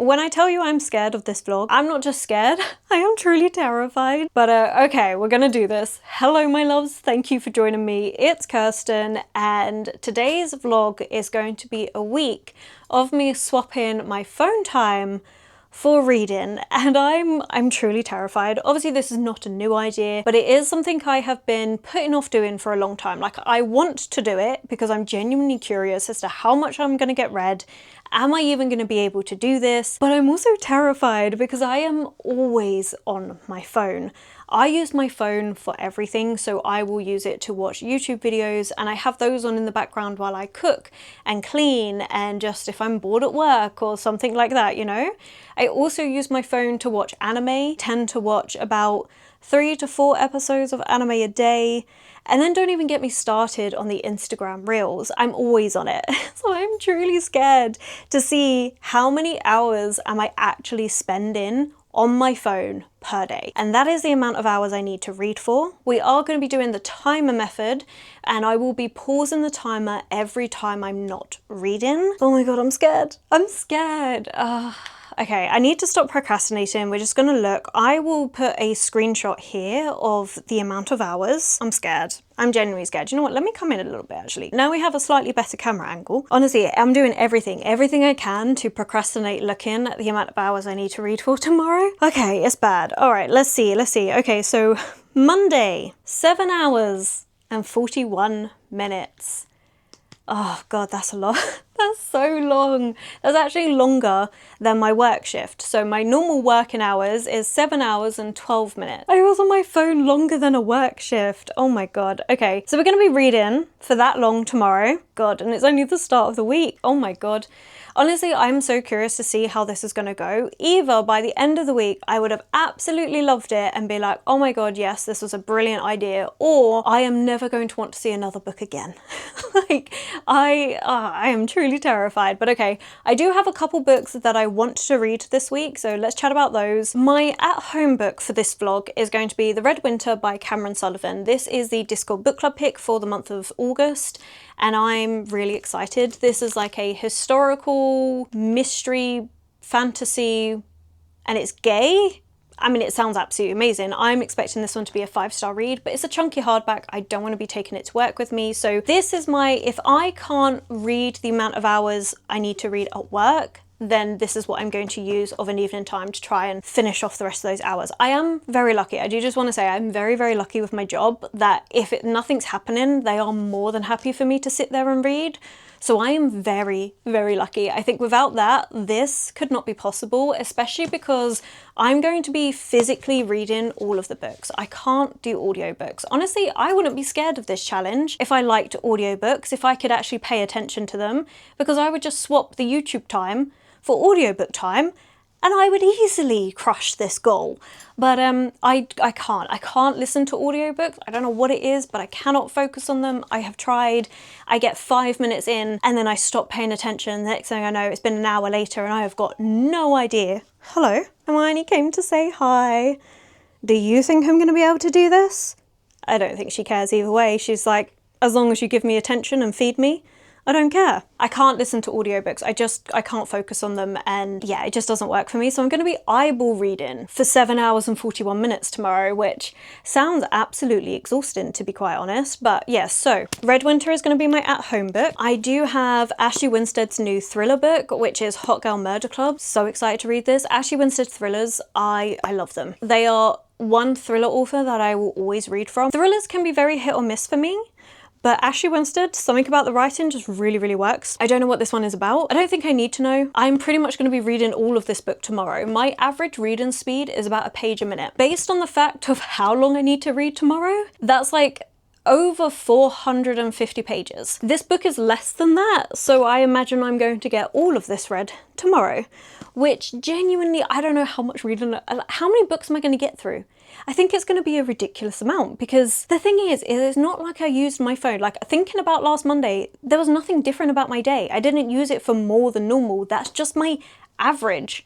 When I tell you I'm scared of this vlog, I'm not just scared, I am truly terrified. But okay, we're gonna do this. Hello my loves, thank you for joining me. It's Kirsten, and today's vlog is going to be a week of me swapping my phone time for reading, and I'm truly terrified. Obviously this is not a new idea, but it is something I have been putting off doing for a long time. Like, I want to do it because I'm genuinely curious as to how much I'm gonna get read. Am I even going to be able to do this? But I'm also terrified because I am always on my phone. I use my phone for everything, so I will use it to watch YouTube videos, and I have those on in the background while I cook and clean, and just if I'm bored at work or something like that, you know? I also use my phone to watch anime, tend to watch about 3 to 4 episodes of anime a day. And then don't even get me started on the Instagram Reels. I'm always on it. So I'm truly scared to see how many hours am I actually spending on my phone per day. And that is the amount of hours I need to read for. We are going to be doing the timer method, and I will be pausing the timer every time I'm not reading. Oh my God, I'm scared. I'm scared. Okay, I need to stop procrastinating. We're just gonna look. I will put a screenshot here of the amount of hours. I'm scared. I'm genuinely scared. You know what? Let me come in a little bit actually. Now we have a slightly better camera angle. Honestly, I'm doing everything I can to procrastinate looking at the amount of hours I need to read for tomorrow. Okay, it's bad. All right, let's see. Okay, so Monday, 7 hours and 41 minutes. Oh God, that's a lot. That's so long. That's actually longer than my work shift. So my normal working hours is 7 hours and 12 minutes. I was on my phone longer than a work shift. Oh my God. Okay, so we're gonna be reading for that long tomorrow. God, and it's only the start of the week. Oh my God. Honestly, I'm so curious to see how this is gonna go. Either by the end of the week, I would have absolutely loved it and be like, oh my God, yes, this was a brilliant idea, or I am never going to want to see another book again. Like, I am truly terrified. But okay, I do have a couple books that I want to read this week, so let's chat about those. My at-home book for this vlog is going to be The Red Winter by Cameron Sullivan. This is the Discord book club pick for the month of August, and I'm really excited. This is like a historical mystery fantasy, and it's gay. I mean, it sounds absolutely amazing. I'm expecting this one to be a 5-star read, but it's a chunky hardback. I don't want to be taking it to work with me. So this is my, if I can't read the amount of hours I need to read at work, then this is what I'm going to use of an evening time to try and finish off the rest of those hours. I am very lucky. I do just want to say I'm very, very lucky with my job that if nothing's happening, they are more than happy for me to sit there and read. So I am very, very lucky. I think without that, this could not be possible, especially because I'm going to be physically reading all of the books. I can't do audiobooks. Honestly, I wouldn't be scared of this challenge if I liked audiobooks, if I could actually pay attention to them, because I would just swap the YouTube time for audiobook time, and I would easily crush this goal. But I can't listen to audiobooks. I don't know what it is, but I cannot focus on them. I have tried. I get 5 minutes in and then I stop paying attention. The next thing I know, it's been an hour later and I have got no idea. Hello, Hermione came to say hi. Do you think I'm gonna be able to do this? I don't think she cares either way. She's like, as long as you give me attention and feed me, I don't care. I can't listen to audiobooks. I can't focus on them, and yeah, it just doesn't work for me. So I'm going to be eyeball reading for 7 hours and 41 minutes tomorrow, which sounds absolutely exhausting, to be quite honest. But yes, so Red Winter is going to be my at-home book. I do have Ashley Winstead's new thriller book, which is Hot Girl Murder Club. So excited to read this. Ashley Winstead thrillers, I love them. They are one thriller author that I will always read from. Thrillers can be very hit or miss for me, but Ashley Winstead, something about the writing just really, really works. I don't know what this one is about. I don't think I need to know. I'm pretty much going to be reading all of this book tomorrow. My average reading speed is about a page a minute. Based on the fact of how long I need to read tomorrow, that's like over 450 pages. This book is less than that, so I imagine I'm going to get all of this read tomorrow, which genuinely, I don't know how much reading, how many books am I going to get through? I think it's going to be a ridiculous amount, because the thing is, it's not like I used my phone. Like, thinking about last Monday, there was nothing different about my day. I didn't use it for more than normal. That's just my average,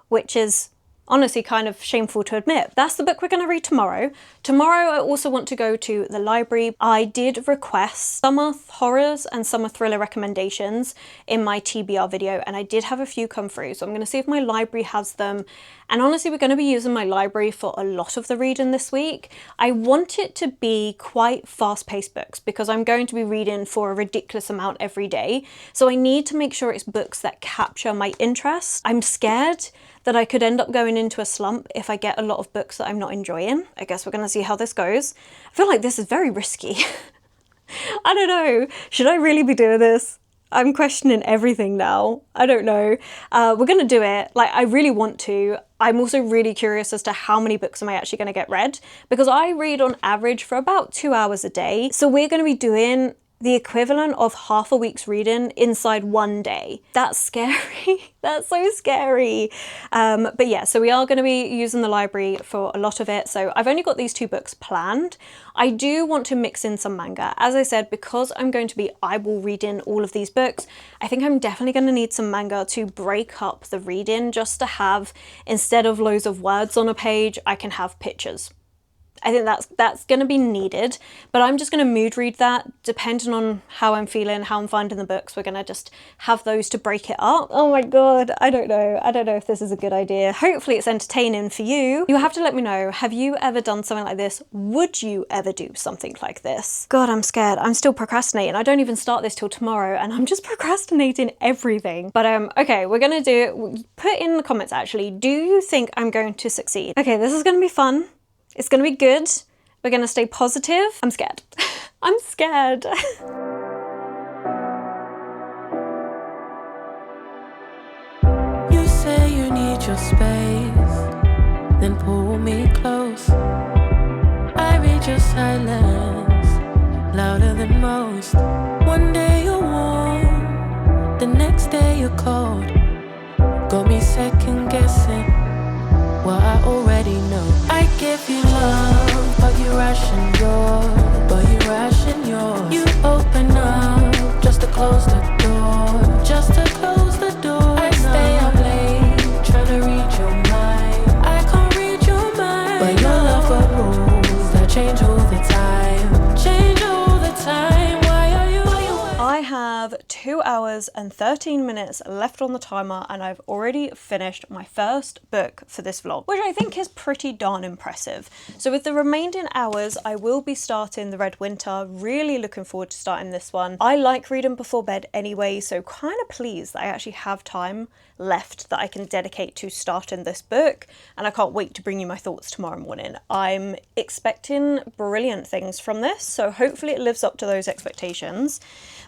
which is honestly kind of shameful to admit. That's the book we're going to read tomorrow. Tomorrow I also want to go to the library. I did request summer horrors and summer thriller recommendations in my TBR video, and I did have a few come through, so I'm going to see if my library has them. And honestly, we're going to be using my library for a lot of the reading this week. I want it to be quite fast-paced books because I'm going to be reading for a ridiculous amount every day. So I need to make sure it's books that capture my interest. I'm scared that I could end up going into a slump if I get a lot of books that I'm not enjoying. I guess we're going to see how this goes. I feel like this is very risky. I don't know. Should I really be doing this? I'm questioning everything now. I don't know. We're going to do it. Like, I really want to. I'm also really curious as to how many books am I actually going to get read, because I read on average for about 2 hours a day. So we're going to be doing the equivalent of half a week's reading inside one day. That's scary. That's so scary. But yeah, so we are going to be using the library for a lot of it. So I've only got these 2 books planned. I do want to mix in some manga. As I said, because I'm going to be eyeball reading all of these books, I think I'm definitely going to need some manga to break up the reading, just to have, instead of loads of words on a page, I can have pictures. I think that's going to be needed, but I'm just going to mood read that depending on how I'm feeling, how I'm finding the books. We're going to just have those to break it up. Oh my God, I don't know. I don't know if this is a good idea. Hopefully it's entertaining for you. You have to let me know, have you ever done something like this? Would you ever do something like this? God, I'm scared. I'm still procrastinating. I don't even start this till tomorrow and I'm just procrastinating everything. But okay, we're going to do it. Put in the comments actually, do you think I'm going to succeed? Okay, this is going to be fun. It's going to be good. We're going to stay positive. I'm scared. I'm scared. You say you need your space, then pull me close. I read your silence, louder than most. One day you're warm, the next day you're cold. Got me second guessing what I already know. I give you love, but you ration yours. You open up just to close the door, just to close the door. I stay up late, trying to read your mind. I can't read your mind, but your love got rules that change all the time. Change all the time. Why are you? I have 2 hours and 13 minutes left on the timer and I've already finished my first book for this vlog, which I think is pretty darn impressive. So with the remaining hours, I will be starting The Red Winter. Really looking forward to starting this one. I like reading before bed anyway, so kind of pleased that I actually have time left that I can dedicate to starting this book, and I can't wait to bring you my thoughts tomorrow morning. I'm expecting brilliant things from this, so hopefully it lives up to those expectations.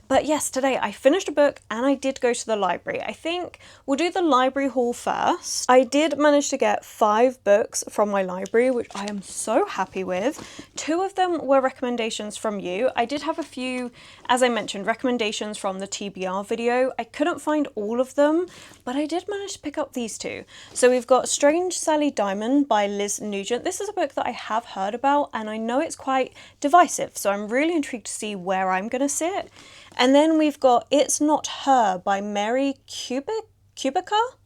But yes, today I finished a book and I did go to the library. I think we'll do the library haul first. I did manage to get 5 books from my library, which I am so happy with. 2 of them were recommendations from you. I did have a few, as I mentioned, recommendations from the TBR video. I couldn't find all of them, but I did manage to pick up these 2. So we've got Strange Sally Diamond by Liz Nugent. This is a book that I have heard about and I know it's quite divisive, so I'm really intrigued to see where I'm going to sit. And then we've got It's Not Her by Mary Kubica.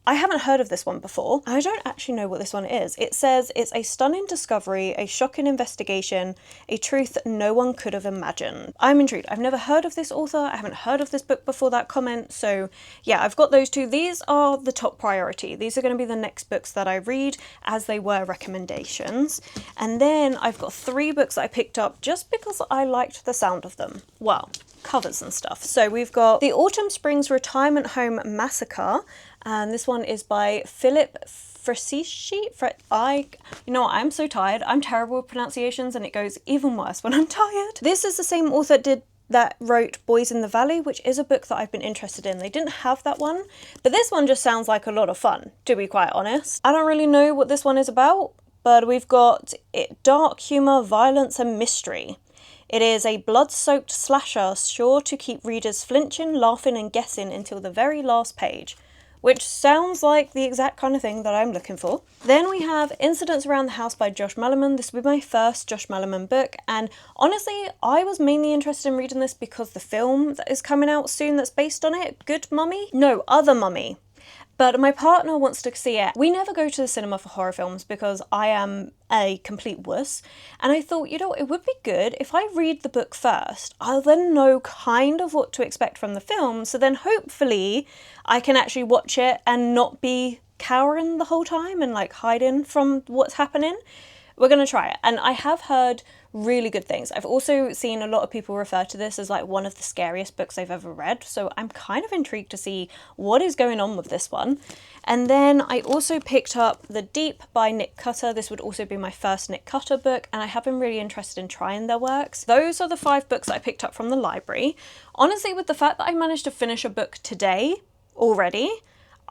I haven't heard of this one before. I don't actually know what this one is. It says it's a stunning discovery, a shocking investigation, a truth no one could have imagined. I'm intrigued. I've never heard of this author. I haven't heard of this book before that comment. So yeah, I've got those 2. These are the top priority. These are going to be the next books that I read, as they were recommendations. And then I've got 3 books that I picked up just because I liked the sound of them. Well, covers and stuff. So we've got The Autumn Springs Retirement Home Massacre, and this one is by Philip Frasici. You know what, I'm so tired. I'm terrible with pronunciations and it goes even worse when I'm tired. This is the same author that wrote Boys in the Valley, which is a book that I've been interested in. They didn't have that one, but this one just sounds like a lot of fun, to be quite honest. I don't really know what this one is about, but we've got dark humour, violence and mystery. It is a blood-soaked slasher sure to keep readers flinching, laughing and guessing until the very last page, which sounds like the exact kind of thing that I'm looking for. Then we have Incidents Around the House by Josh Malerman. This will be my first Josh Malerman book, and honestly, I was mainly interested in reading this because the film that is coming out soon that's based on it, Good Mummy? No, Other Mummy. but my partner wants to see it. We never go to the cinema for horror films because I am a complete wuss, and I thought, you know, it would be good if I read the book first. I'll then know kind of what to expect from the film, so then hopefully I can actually watch it and not be cowering the whole time and like hiding from what's happening. We're gonna try it, and I have heard really good things. I've also seen a lot of people refer to this as like one of the scariest books they've ever read, so I'm kind of intrigued to see what is going on with this one. And then I also picked up The Deep by Nick Cutter. This would also be my first Nick Cutter book, and I have been really interested in trying their works. Those are the 5 books that I picked up from the library. Honestly, with the fact that I managed to finish a book today already,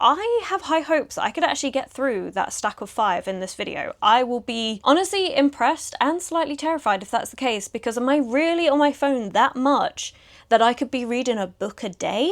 I have high hopes that I could actually get through that stack of 5 in this video. I will be honestly impressed and slightly terrified if that's the case, because am I really on my phone that much that I could be reading a book a day?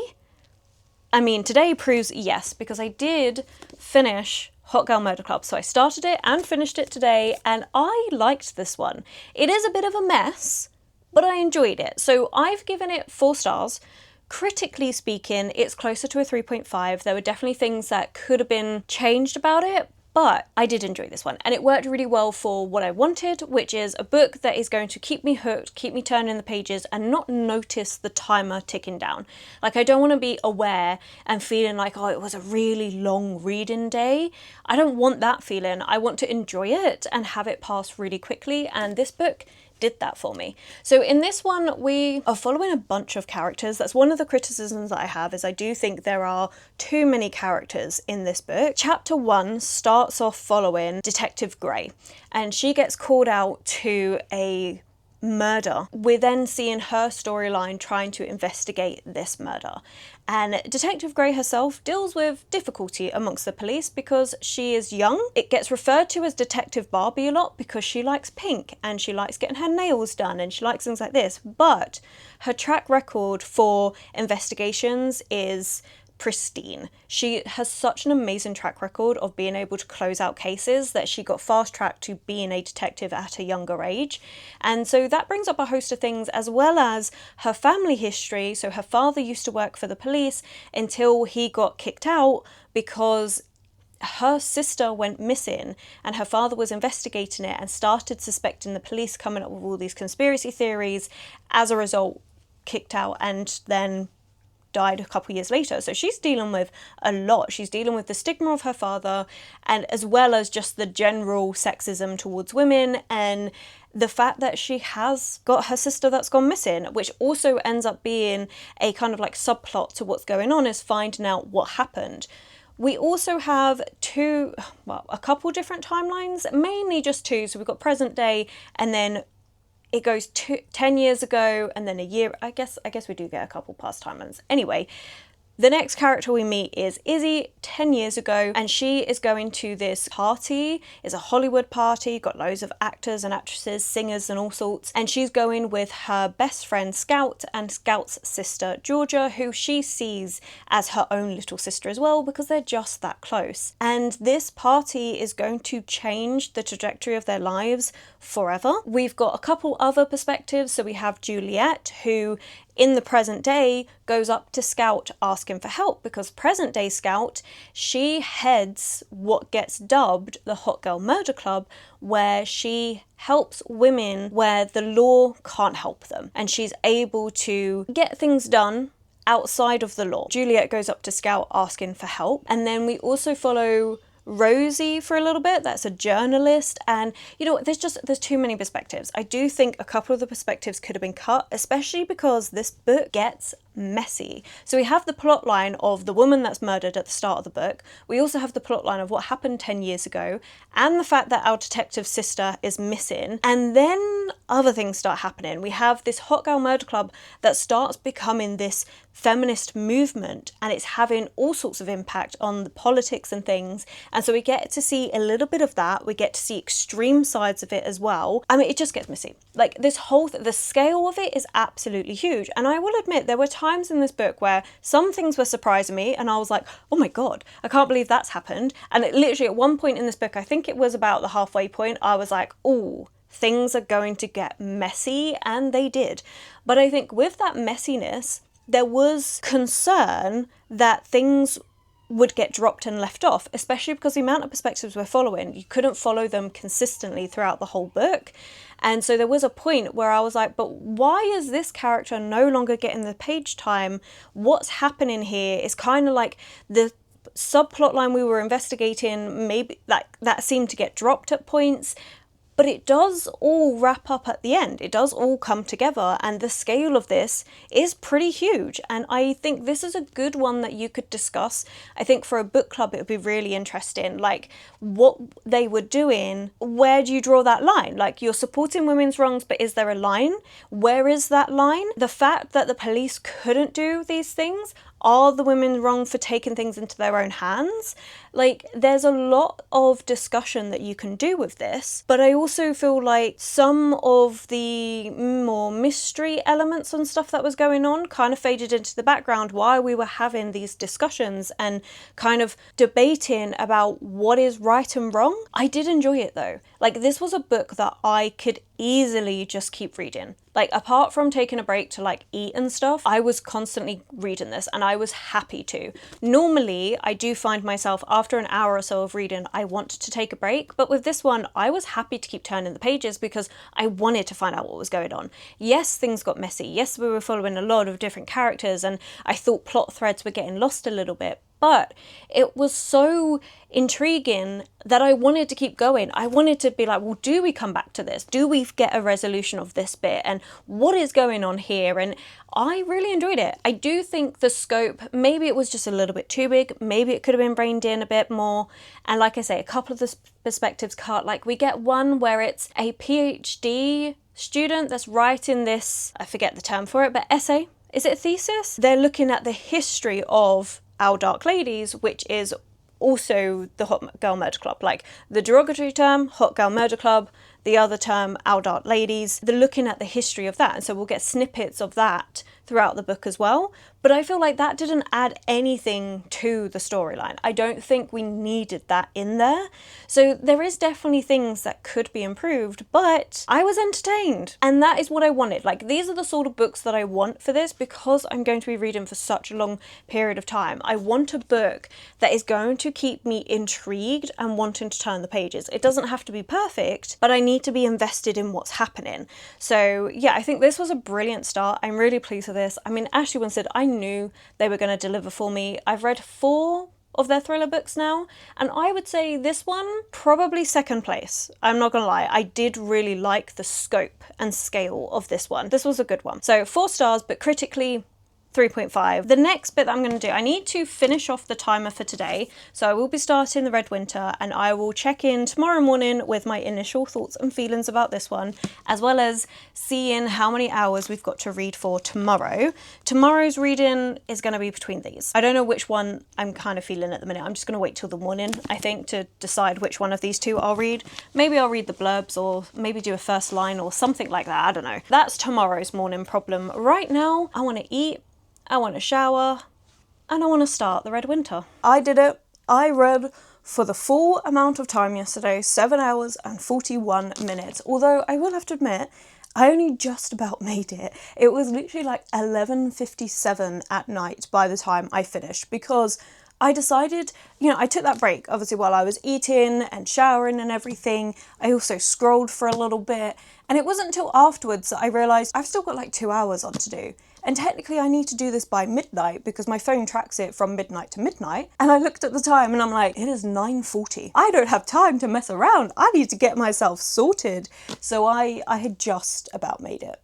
I mean, today proves yes, because I did finish Hot Girl Murder Club. So I started it and finished it today, and I liked this one. It is a bit of a mess, but I enjoyed it. So I've given it 4 stars. Critically speaking, it's closer to a 3.5. There were definitely things that could have been changed about it, but I did enjoy this one, and it worked really well for what I wanted, which is a book that is going to keep me hooked, keep me turning the pages, and not notice the timer ticking down. Like, I don't want to be aware and feeling like, oh, it was a really long reading day. I don't want that feeling. I want to enjoy it and have it pass really quickly, and this book did that for me. So in this one, we are following a bunch of characters. That's one of the criticisms that I have, is I do think there are too many characters in this book. Chapter 1 starts off following Detective Grey, and she gets called out to a murder. We're then seeing her storyline trying to investigate this murder. And Detective Grey herself deals with difficulty amongst the police because she is young. It gets referred to as Detective Barbie a lot because she likes pink and she likes getting her nails done and she likes things like this. But her track record for investigations is pristine. She has such an amazing track record of being able to close out cases that she got fast-tracked to being a detective at a younger age. And so that brings up a host of things, as well as her family history. So her father used to work for the police until he got kicked out because her sister went missing, and her father was investigating it and started suspecting the police, coming up with all these conspiracy theories. As a result, kicked out and then died a couple years later. So she's dealing with a lot. She's dealing with the stigma of her father, and as well as just the general sexism towards women, and the fact that she has got her sister that's gone missing, which also ends up being a kind of like subplot to what's going on, is finding out what happened. We also have a couple different timelines, mainly just 2. So we've got present day, and then it goes 10 years ago, and then a year. I guess we do get a couple past timelines. Anyway, the next character we meet is Izzy, 10 years ago, and she is going to this party. It's a Hollywood party, got loads of actors and actresses, singers and all sorts, and she's going with her best friend Scout and Scout's sister Georgia, who she sees as her own little sister as well because they're just that close. And this party is going to change the trajectory of their lives forever. We've got a couple other perspectives. So we have Juliet, who in the present day goes up to Scout asking for help, because present day Scout, she heads what gets dubbed the Hot Girl Murder Club, where she helps women where the law can't help them, and she's able to get things done outside of the law. Juliet goes up to Scout asking for help, and then we also follow Rosie for a little bit. That's a journalist, and you know, there's too many perspectives. I do think a couple of the perspectives could have been cut, especially because this book gets messy. So we have the plot line of the woman that's murdered at the start of the book. We also have the plot line of what happened 10 years ago, and the fact that our detective sister is missing, and then other things start happening. We have this Hot Girl Murder Club that starts becoming this feminist movement, and it's having all sorts of impact on the politics and things. And so we get to see a little bit of that. We get to see extreme sides of it as well. I mean, it just gets messy. Like, this whole the scale of it is absolutely huge. And I will admit, there were times in this book where some things were surprising me, and I was like, oh my god, I can't believe that's happened. And it literally, at one point in this book, I think it was about the halfway point, I was like, oh, things are going to get messy, and they did. But I think with that messiness, there was concern that things would get dropped and left off, especially because the amount of perspectives we're following, you couldn't follow them consistently throughout the whole book. And so there was a point where I was like, but why is this character no longer getting the page time? What's happening here? It's kind of like the subplot line we were investigating, maybe that seemed to get dropped at points. But it does all wrap up at the end. It does all come together, and the scale of this is pretty huge. And I think this is a good one that you could discuss. I think for a book club, it would be really interesting, like what they were doing. Where do you draw that line? Like, you're supporting women's wrongs, but is there a line? Where is that line? The fact that the police couldn't do these things, are the women wrong for taking things into their own hands? Like, there's a lot of discussion that you can do with this, but I also feel like some of the more mystery elements and stuff that was going on kind of faded into the background while we were having these discussions and kind of debating about what is right and wrong. I did enjoy it though. Like, this was a book that I could easily just keep reading. Like, apart from taking a break to like eat and stuff, I was constantly reading this and I was happy to. Normally, I do find myself after an hour or so of reading, I want to take a break. But with this one, I was happy to keep turning the pages because I wanted to find out what was going on. Yes, things got messy. Yes, we were following a lot of different characters and I thought plot threads were getting lost a little bit. But it was so intriguing that I wanted to keep going. I wanted to be like, well, do we come back to this? Do we get a resolution of this bit? And what is going on here? And I really enjoyed it. I do think the scope, maybe it was just a little bit too big. Maybe it could have been reined in a bit more. And like I say, a couple of the perspectives cut. Like, we get one where it's a PhD student that's writing this, I forget the term for it, but essay. Is it a thesis? They're looking at the history of Our Dark Ladies, which is also the Hot Girl Murder Club. Like, the derogatory term, Hot Girl Murder Club, the other term, Our Dark Ladies. They're looking at the history of that, and so we'll get snippets of that throughout the book as well. But I feel like that didn't add anything to the storyline. I don't think we needed that in there. So there is definitely things that could be improved, but I was entertained. And that is what I wanted. Like, these are the sort of books that I want for this because I'm going to be reading for such a long period of time. I want a book that is going to keep me intrigued and wanting to turn the pages. It doesn't have to be perfect, but I need to be invested in what's happening. So yeah, I think this was a brilliant start. I'm really pleased with this. I mean, Ashley Winstead, I knew they were going to deliver for me. I've read 4 of their thriller books now, and I would say this one probably second place. I'm not gonna lie, I did really like the scope and scale of this one. This was a good one. So 4 stars, but critically 3.5. The next bit that I'm going to do, I need to finish off the timer for today. So I will be starting the Red Winter and I will check in tomorrow morning with my initial thoughts and feelings about this one, as well as seeing how many hours we've got to read for tomorrow. Tomorrow's reading is going to be between these. I don't know which one I'm kind of feeling at the minute. I'm just going to wait till the morning, I think, to decide which one of these 2 I'll read. Maybe I'll read the blurbs or maybe do a first line or something like that. I don't know. That's tomorrow's morning problem. Right now, I want to eat, I want to shower, and I want to start the Red Winter. I did it. I read for the full amount of time yesterday, 7 hours and 41 minutes. Although I will have to admit, I only just about made it. It was literally like 11:57 at night by the time I finished because I decided, you know, I took that break, obviously, while I was eating and showering and everything. I also scrolled for a little bit, and it wasn't until afterwards that I realised I've still got like 2 hours on to do. And technically I need to do this by midnight because my phone tracks it from midnight to midnight. And I looked at the time and I'm like, it is 9:40. I don't have time to mess around. I need to get myself sorted. So I had just about made it.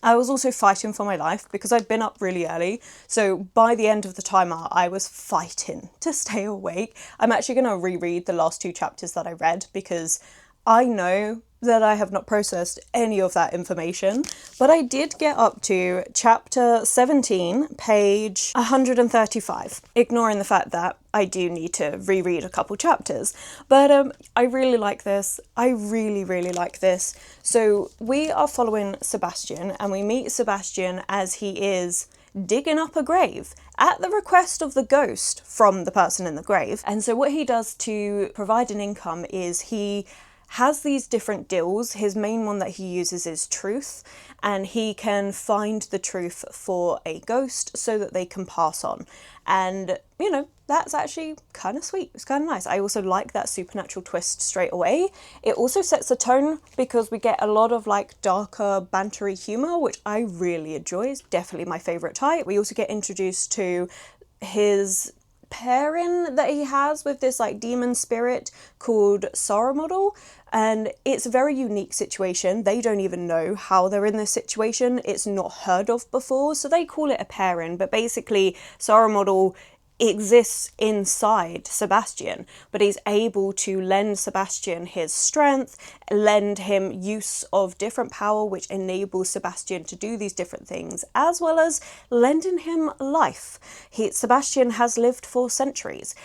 I was also fighting for my life because I'd been up really early. So by the end of the timer, I was fighting to stay awake. I'm actually going to reread the last 2 chapters that I read because I know that I have not processed any of that information, but I did get up to chapter 17, page 135, ignoring the fact that I do need to reread a couple chapters. But I really like this. I really, really like this. So we are following Sebastian, and we meet Sebastian as he is digging up a grave at the request of the ghost from the person in the grave. And so what he does to provide an income is he has these different deals. His main one that he uses is truth, and he can find the truth for a ghost so that they can pass on. And, you know, that's actually kind of sweet. It's kind of nice. I also like that supernatural twist straight away. It also sets the tone because we get a lot of like darker, bantery humour, which I really enjoy. It's definitely my favourite type. We also get introduced to his pairing that he has with this like demon spirit called Sorrow Model, and it's a very unique situation. They don't even know how they're in this situation. It's not heard of before, so they call it a pairing, but basically Sorrow Model exists inside Sebastian, but he's able to lend Sebastian his strength, lend him use of different power which enables Sebastian to do these different things, as well as lending him life. Sebastian has lived for centuries,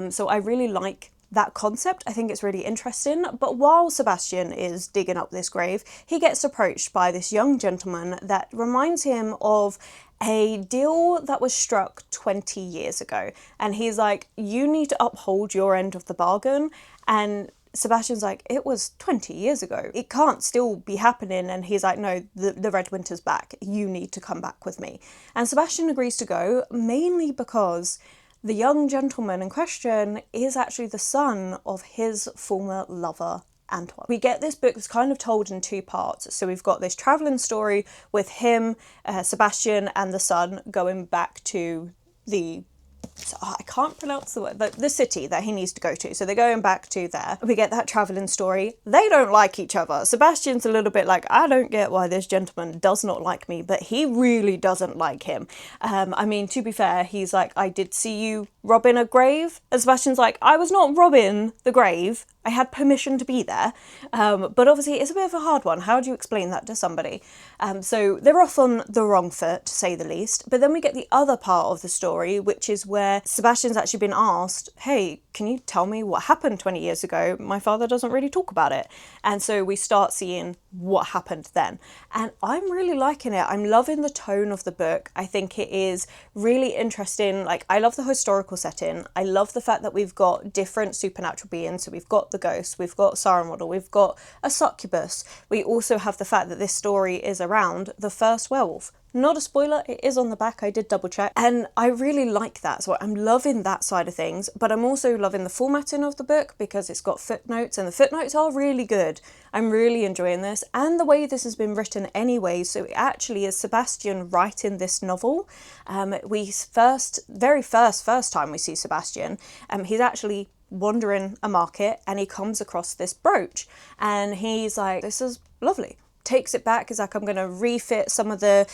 so I really like that concept. I think it's really interesting. But while Sebastian is digging up this grave, he gets approached by this young gentleman that reminds him of a deal that was struck 20 years ago. And he's like, you need to uphold your end of the bargain. And Sebastian's like, it was 20 years ago. It can't still be happening. And he's like, no, the Red Winter's back. You need to come back with me. And Sebastian agrees to go, mainly because the young gentleman in question is actually the son of his former lover, Antoine. We get this book that's kind of told in two parts. So we've got this travelling story with him, Sebastian and the son going back to the I can't pronounce the word, the city that he needs to go to. So they're going back to there. We get that travelling story. They don't like each other. Sebastian's a little bit like, I don't get why this gentleman does not like me, but he really doesn't like him. I mean, to be fair, he's like, I did see you robbing a grave. And Sebastian's like, I was not robbing the grave. I had permission to be there. But obviously it's a bit of a hard one. How do you explain that to somebody? So they're off on the wrong foot, to say the least. But then we get the other part of the story, which is where Sebastian's actually been asked, hey, can you tell me what happened 20 years ago? My father doesn't really talk about it. And so we start seeing what happened then. And I'm really liking it. I'm loving the tone of the book. I think it is really interesting. Like, I love the historical setting. I love the fact that we've got different supernatural beings. So we've got the ghost, we've got Sorrow Model, we've got a succubus. We also have the fact that this story is around the first werewolf. Not a spoiler, it is on the back, I did double check. And I really like that, so I'm loving that side of things, but I'm also loving the formatting of the book because it's got footnotes, and the footnotes are really good. I'm really enjoying this, and the way this has been written anyway, so it actually is Sebastian writing this novel. Very first time we see Sebastian, he's actually wandering a market and he comes across this brooch and he's like, this is lovely. Takes it back, is like, I'm going to refit some of the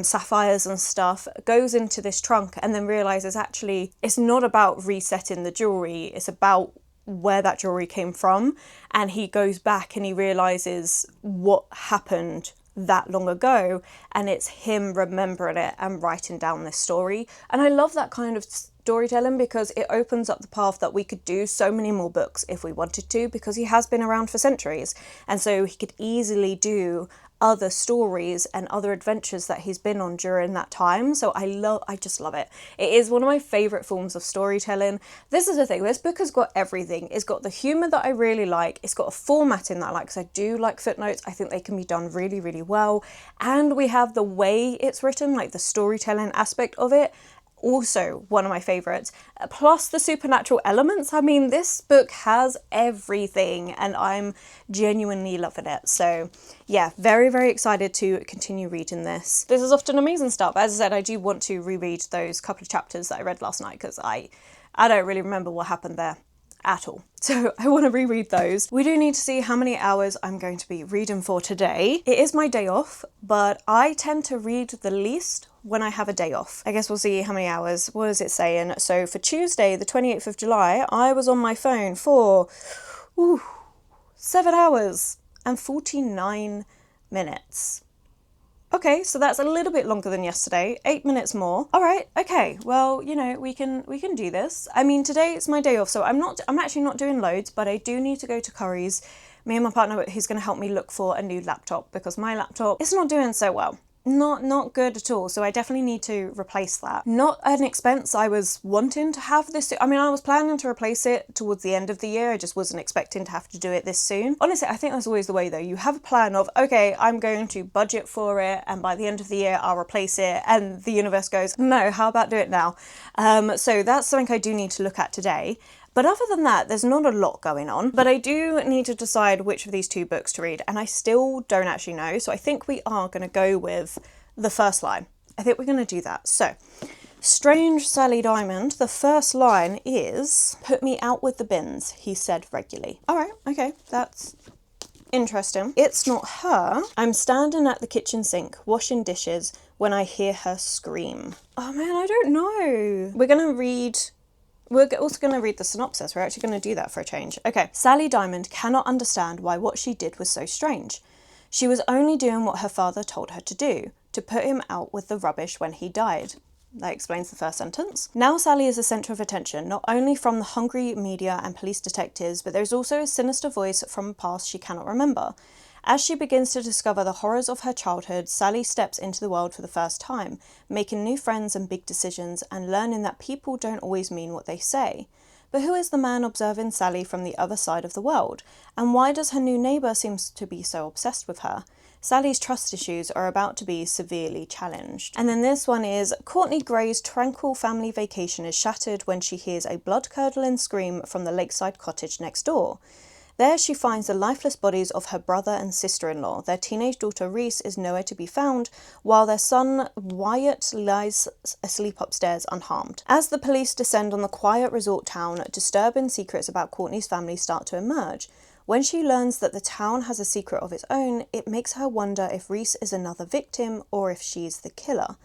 sapphires and stuff, goes into this trunk and then realises actually it's not about resetting the jewellery, it's about where that jewellery came from. And he goes back and he realises what happened that long ago, and it's him remembering it and writing down this story. And I love that kind of storytelling because it opens up the path that we could do so many more books if we wanted to, because he has been around for centuries, and so he could easily do other stories and other adventures that he's been on during that time. So I just love it. It is one of my favourite forms of storytelling. This is the thing, this book has got everything. It's got the humour that I really like, it's got a formatting that I like, because I do like footnotes. I think they can be done really, really well. And we have the way it's written, like the storytelling aspect of it, also one of my favourites, plus the supernatural elements. I mean, this book has everything and I'm genuinely loving it. So yeah, very, very excited to continue reading this. This is often amazing stuff. As I said, I do want to reread those couple of chapters that I read last night because I don't really remember what happened there at all. So I want to reread those. We do need to see how many hours I'm going to be reading for today. It is my day off, but I tend to read the least when I have a day off. I guess we'll see how many hours. What is it saying? So for Tuesday, the 28th of July, I was on my phone for 7 hours and 49 minutes. Okay, so that's a little bit longer than yesterday, 8 minutes more. All right, okay, well, you know, we can do this. I mean, today it's my day off, so I'm actually not doing loads, but I do need to go to Curry's. Me and my partner, who's going to help me look for a new laptop because my laptop is not doing so well. not good at all. So I definitely need to replace that. Not an expense I was wanting to have this. I mean, I was planning to replace it towards the end of the year. I just wasn't expecting to have to do it this soon. Honestly, I think that's always the way though. You have a plan of, okay, I'm going to budget for it, and by the end of the year I'll replace it, and the universe goes, no, how about do it now? So that's something I do need to look at today. But other than that, there's not a lot going on. But I do need to decide which of these two books to read, and I still don't actually know. So I think we are going to go with the first line. I think we're going to do that. So, Strange Sally Diamond, the first line is, "Put me out with the bins," he said regularly. All right, okay, that's interesting. It's not her. "I'm standing at the kitchen sink, washing dishes, when I hear her scream." Oh man, I don't know. We're also going to read the synopsis. We're actually going to do that for a change. Okay. "Sally Diamond cannot understand why what she did was so strange. She was only doing what her father told her to do, to put him out with the rubbish when he died." That explains the first sentence. "Now Sally is the centre of attention, not only from the hungry media and police detectives, but there's also a sinister voice from a past she cannot remember. As she begins to discover the horrors of her childhood, Sally steps into the world for the first time, making new friends and big decisions, and learning that people don't always mean what they say. But who is the man observing Sally from the other side of the world? And why does her new neighbour seem to be so obsessed with her? Sally's trust issues are about to be severely challenged." And then this one is, "Courtney Gray's tranquil family vacation is shattered when she hears a blood-curdling scream from the lakeside cottage next door. There she finds the lifeless bodies of her brother and sister-in-law. Their teenage daughter Reese is nowhere to be found, while their son Wyatt lies asleep upstairs unharmed. As the police descend on the quiet resort town, disturbing secrets about Courtney's family start to emerge. When she learns that the town has a secret of its own, it makes her wonder if Reese is another victim or if she's the killer.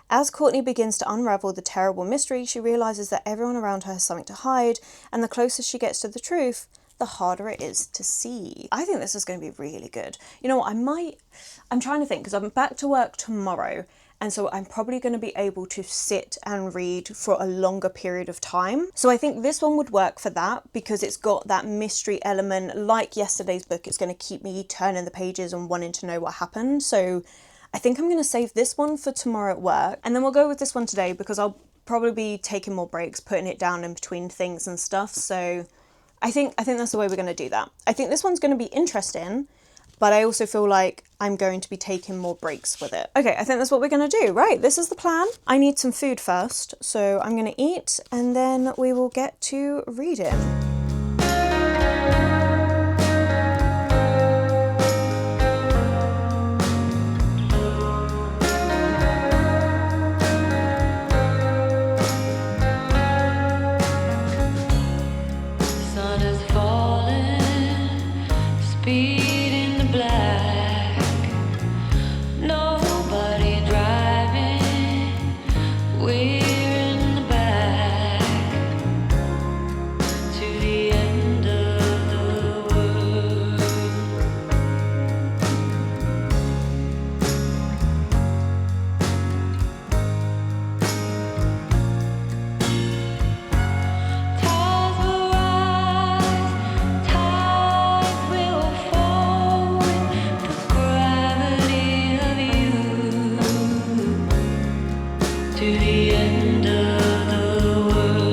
As Courtney begins to unravel the terrible mystery, she realises that everyone around her has something to hide, and the closer she gets to the truth, the harder it is to see." I think this is going to be really good. You know what, I'm trying to think, because I'm back to work tomorrow, and so I'm probably going to be able to sit and read for a longer period of time. So I think this one would work for that, because it's got that mystery element. Like yesterday's book, it's going to keep me turning the pages and wanting to know what happened. So I think I'm going to save this one for tomorrow at work, and then we'll go with this one today, because I'll probably be taking more breaks, putting it down in between things and stuff. So I think that's the way we're going to do that. I think this one's going to be interesting, but I also feel like I'm going to be taking more breaks with it. Okay, I think that's what we're going to do. Right, this is the plan. I need some food first, so I'm going to eat, and then we will get to reading. Sun is falling, speed in the black. Nobody driving, we're in the back. To the end of the world. Tides will rise, tides will fall with the gravity of you. To the end of the world.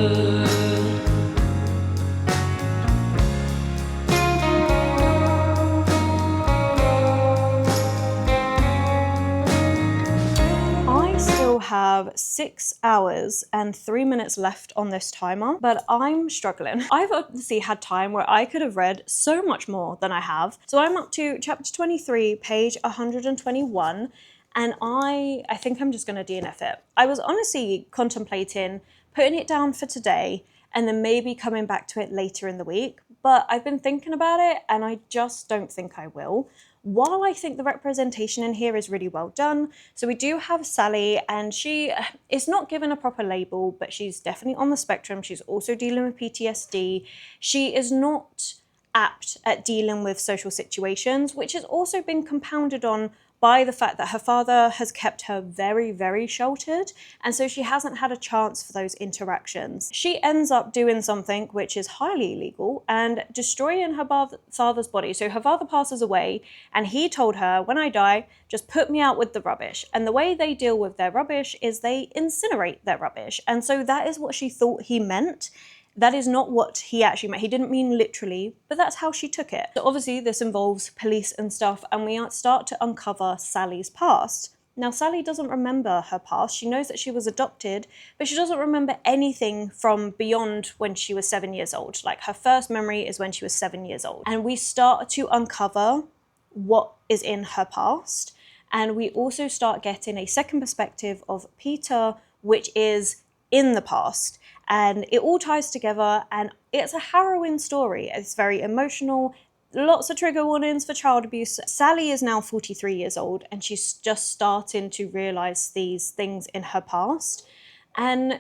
I still have 6 hours and 3 minutes left on this timer, but I'm struggling. I've obviously had time where I could have read so much more than I have. So I'm up to chapter 23, page 121, and I think I'm just going to DNF it. I was honestly contemplating putting it down for today and then maybe coming back to it later in the week, but I've been thinking about it and I just don't think I will. While I think the representation in here is really well done, so we do have Sally, and she is not given a proper label, but she's definitely on the spectrum. She's also dealing with PTSD. She is not apt at dealing with social situations, which has also been compounded on by the fact that her father has kept her very, very sheltered, and so she hasn't had a chance for those interactions. She ends up doing something which is highly illegal and destroying her father's body. So her father passes away, and he told her, when I die, just put me out with the rubbish. And the way they deal with their rubbish is they incinerate their rubbish. And so that is what she thought he meant. That is not what he actually meant. He didn't mean literally, but that's how she took it. So obviously this involves police and stuff, and we start to uncover Sally's past. Now, Sally doesn't remember her past. She knows that she was adopted, but she doesn't remember anything from beyond when she was 7 years old. Like, her first memory is when she was 7 years old. And we start to uncover what is in her past. And we also start getting a second perspective of Peter, which is in the past. And it all ties together, and it's a harrowing story. It's very emotional, lots of trigger warnings for child abuse. Sally is now 43 years old, and she's just starting to realize these things in her past. And,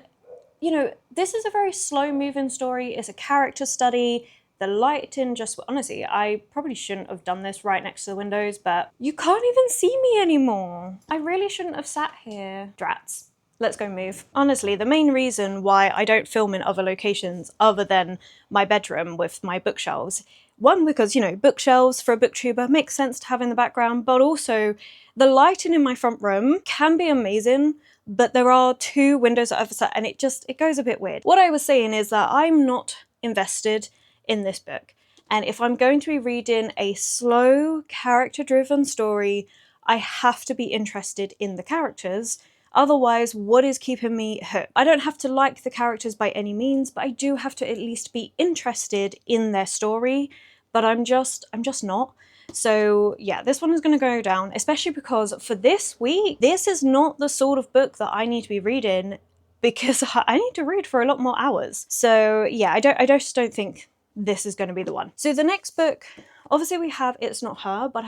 you know, this is a very slow moving story. It's a character study. The lighting just, honestly, I probably shouldn't have done this right next to the windows, but you can't even see me anymore. I really shouldn't have sat here. Drats. Let's go move. Honestly, the main reason why I don't film in other locations other than my bedroom with my bookshelves, one, because, you know, bookshelves for a booktuber makes sense to have in the background, but also the lighting in my front room can be amazing, but there are two windows at either side, and it goes a bit weird. What I was saying is that I'm not invested in this book, and if I'm going to be reading a slow, character-driven story, I have to be interested in the characters. Otherwise, what is keeping me hooked? I don't have to like the characters by any means, but I do have to at least be interested in their story, but I'm just not. So yeah, this one is going to go down, especially because for this week, this is not the sort of book that I need to be reading, because I need to read for a lot more hours. So yeah, I just don't think this is going to be the one. So the next book, obviously we have It's Not Her, but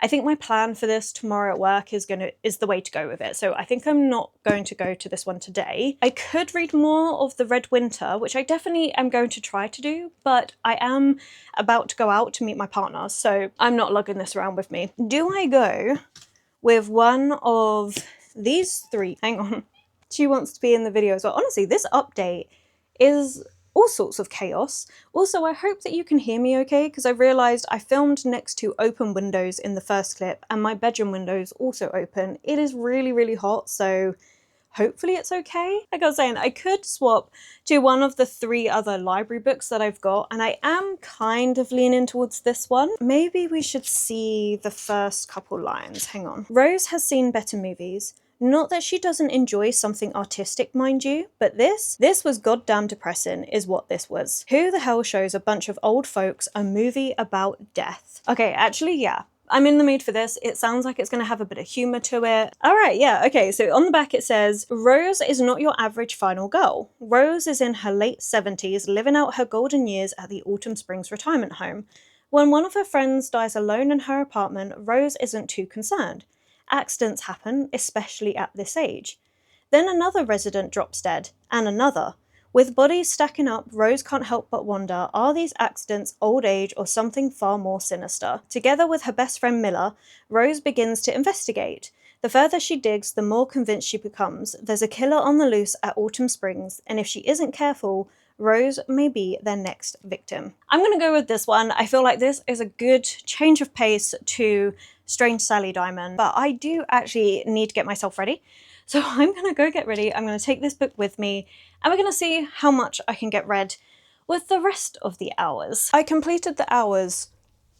I think my plan for this tomorrow at work is the way to go with it. So I think I'm not going to go to this one today. I could read more of The Red Winter, which I definitely am going to try to do, but I am about to go out to meet my partner, so I'm not lugging this around with me. Do I go with one of these three? Hang on. She wants to be in the video as well. Honestly, this update is all sorts of chaos. Also, I hope that you can hear me okay, because I realised I filmed next to open windows in the first clip, and my bedroom windows also open. It is really, really hot, so hopefully it's okay. Like I was saying, I could swap to one of the 3 other library books that I've got, and I am kind of leaning towards this one. Maybe we should see the first couple lines. Hang on. Rose has seen better movies. Not that she doesn't enjoy something artistic, mind you, but this was goddamn depressing, is what this was. Who the hell shows a bunch of old folks a movie about death? Okay, actually, yeah. I'm in the mood for this. It sounds like it's going to have a bit of humour to it. All right, yeah, okay, so on the back it says, Rose is not your average final girl. Rose is in her late 70s, living out her golden years at the Autumn Springs retirement home. When one of her friends dies alone in her apartment, Rose isn't too concerned. Accidents happen, especially at this age. Then another resident drops dead, and another. With bodies stacking up, Rose can't help but wonder, are these accidents old age or something far more sinister? Together with her best friend Miller, Rose begins to investigate. The further she digs, the more convinced she becomes. There's a killer on the loose at Autumn Springs, and if she isn't careful, Rose may be their next victim. I'm going to go with this one. I feel like this is a good change of pace to Strange Sally Diamond, but I do actually need to get myself ready. So I'm going to go get ready. I'm going to take this book with me, and we're going to see how much I can get read with the rest of the hours. I completed the hours,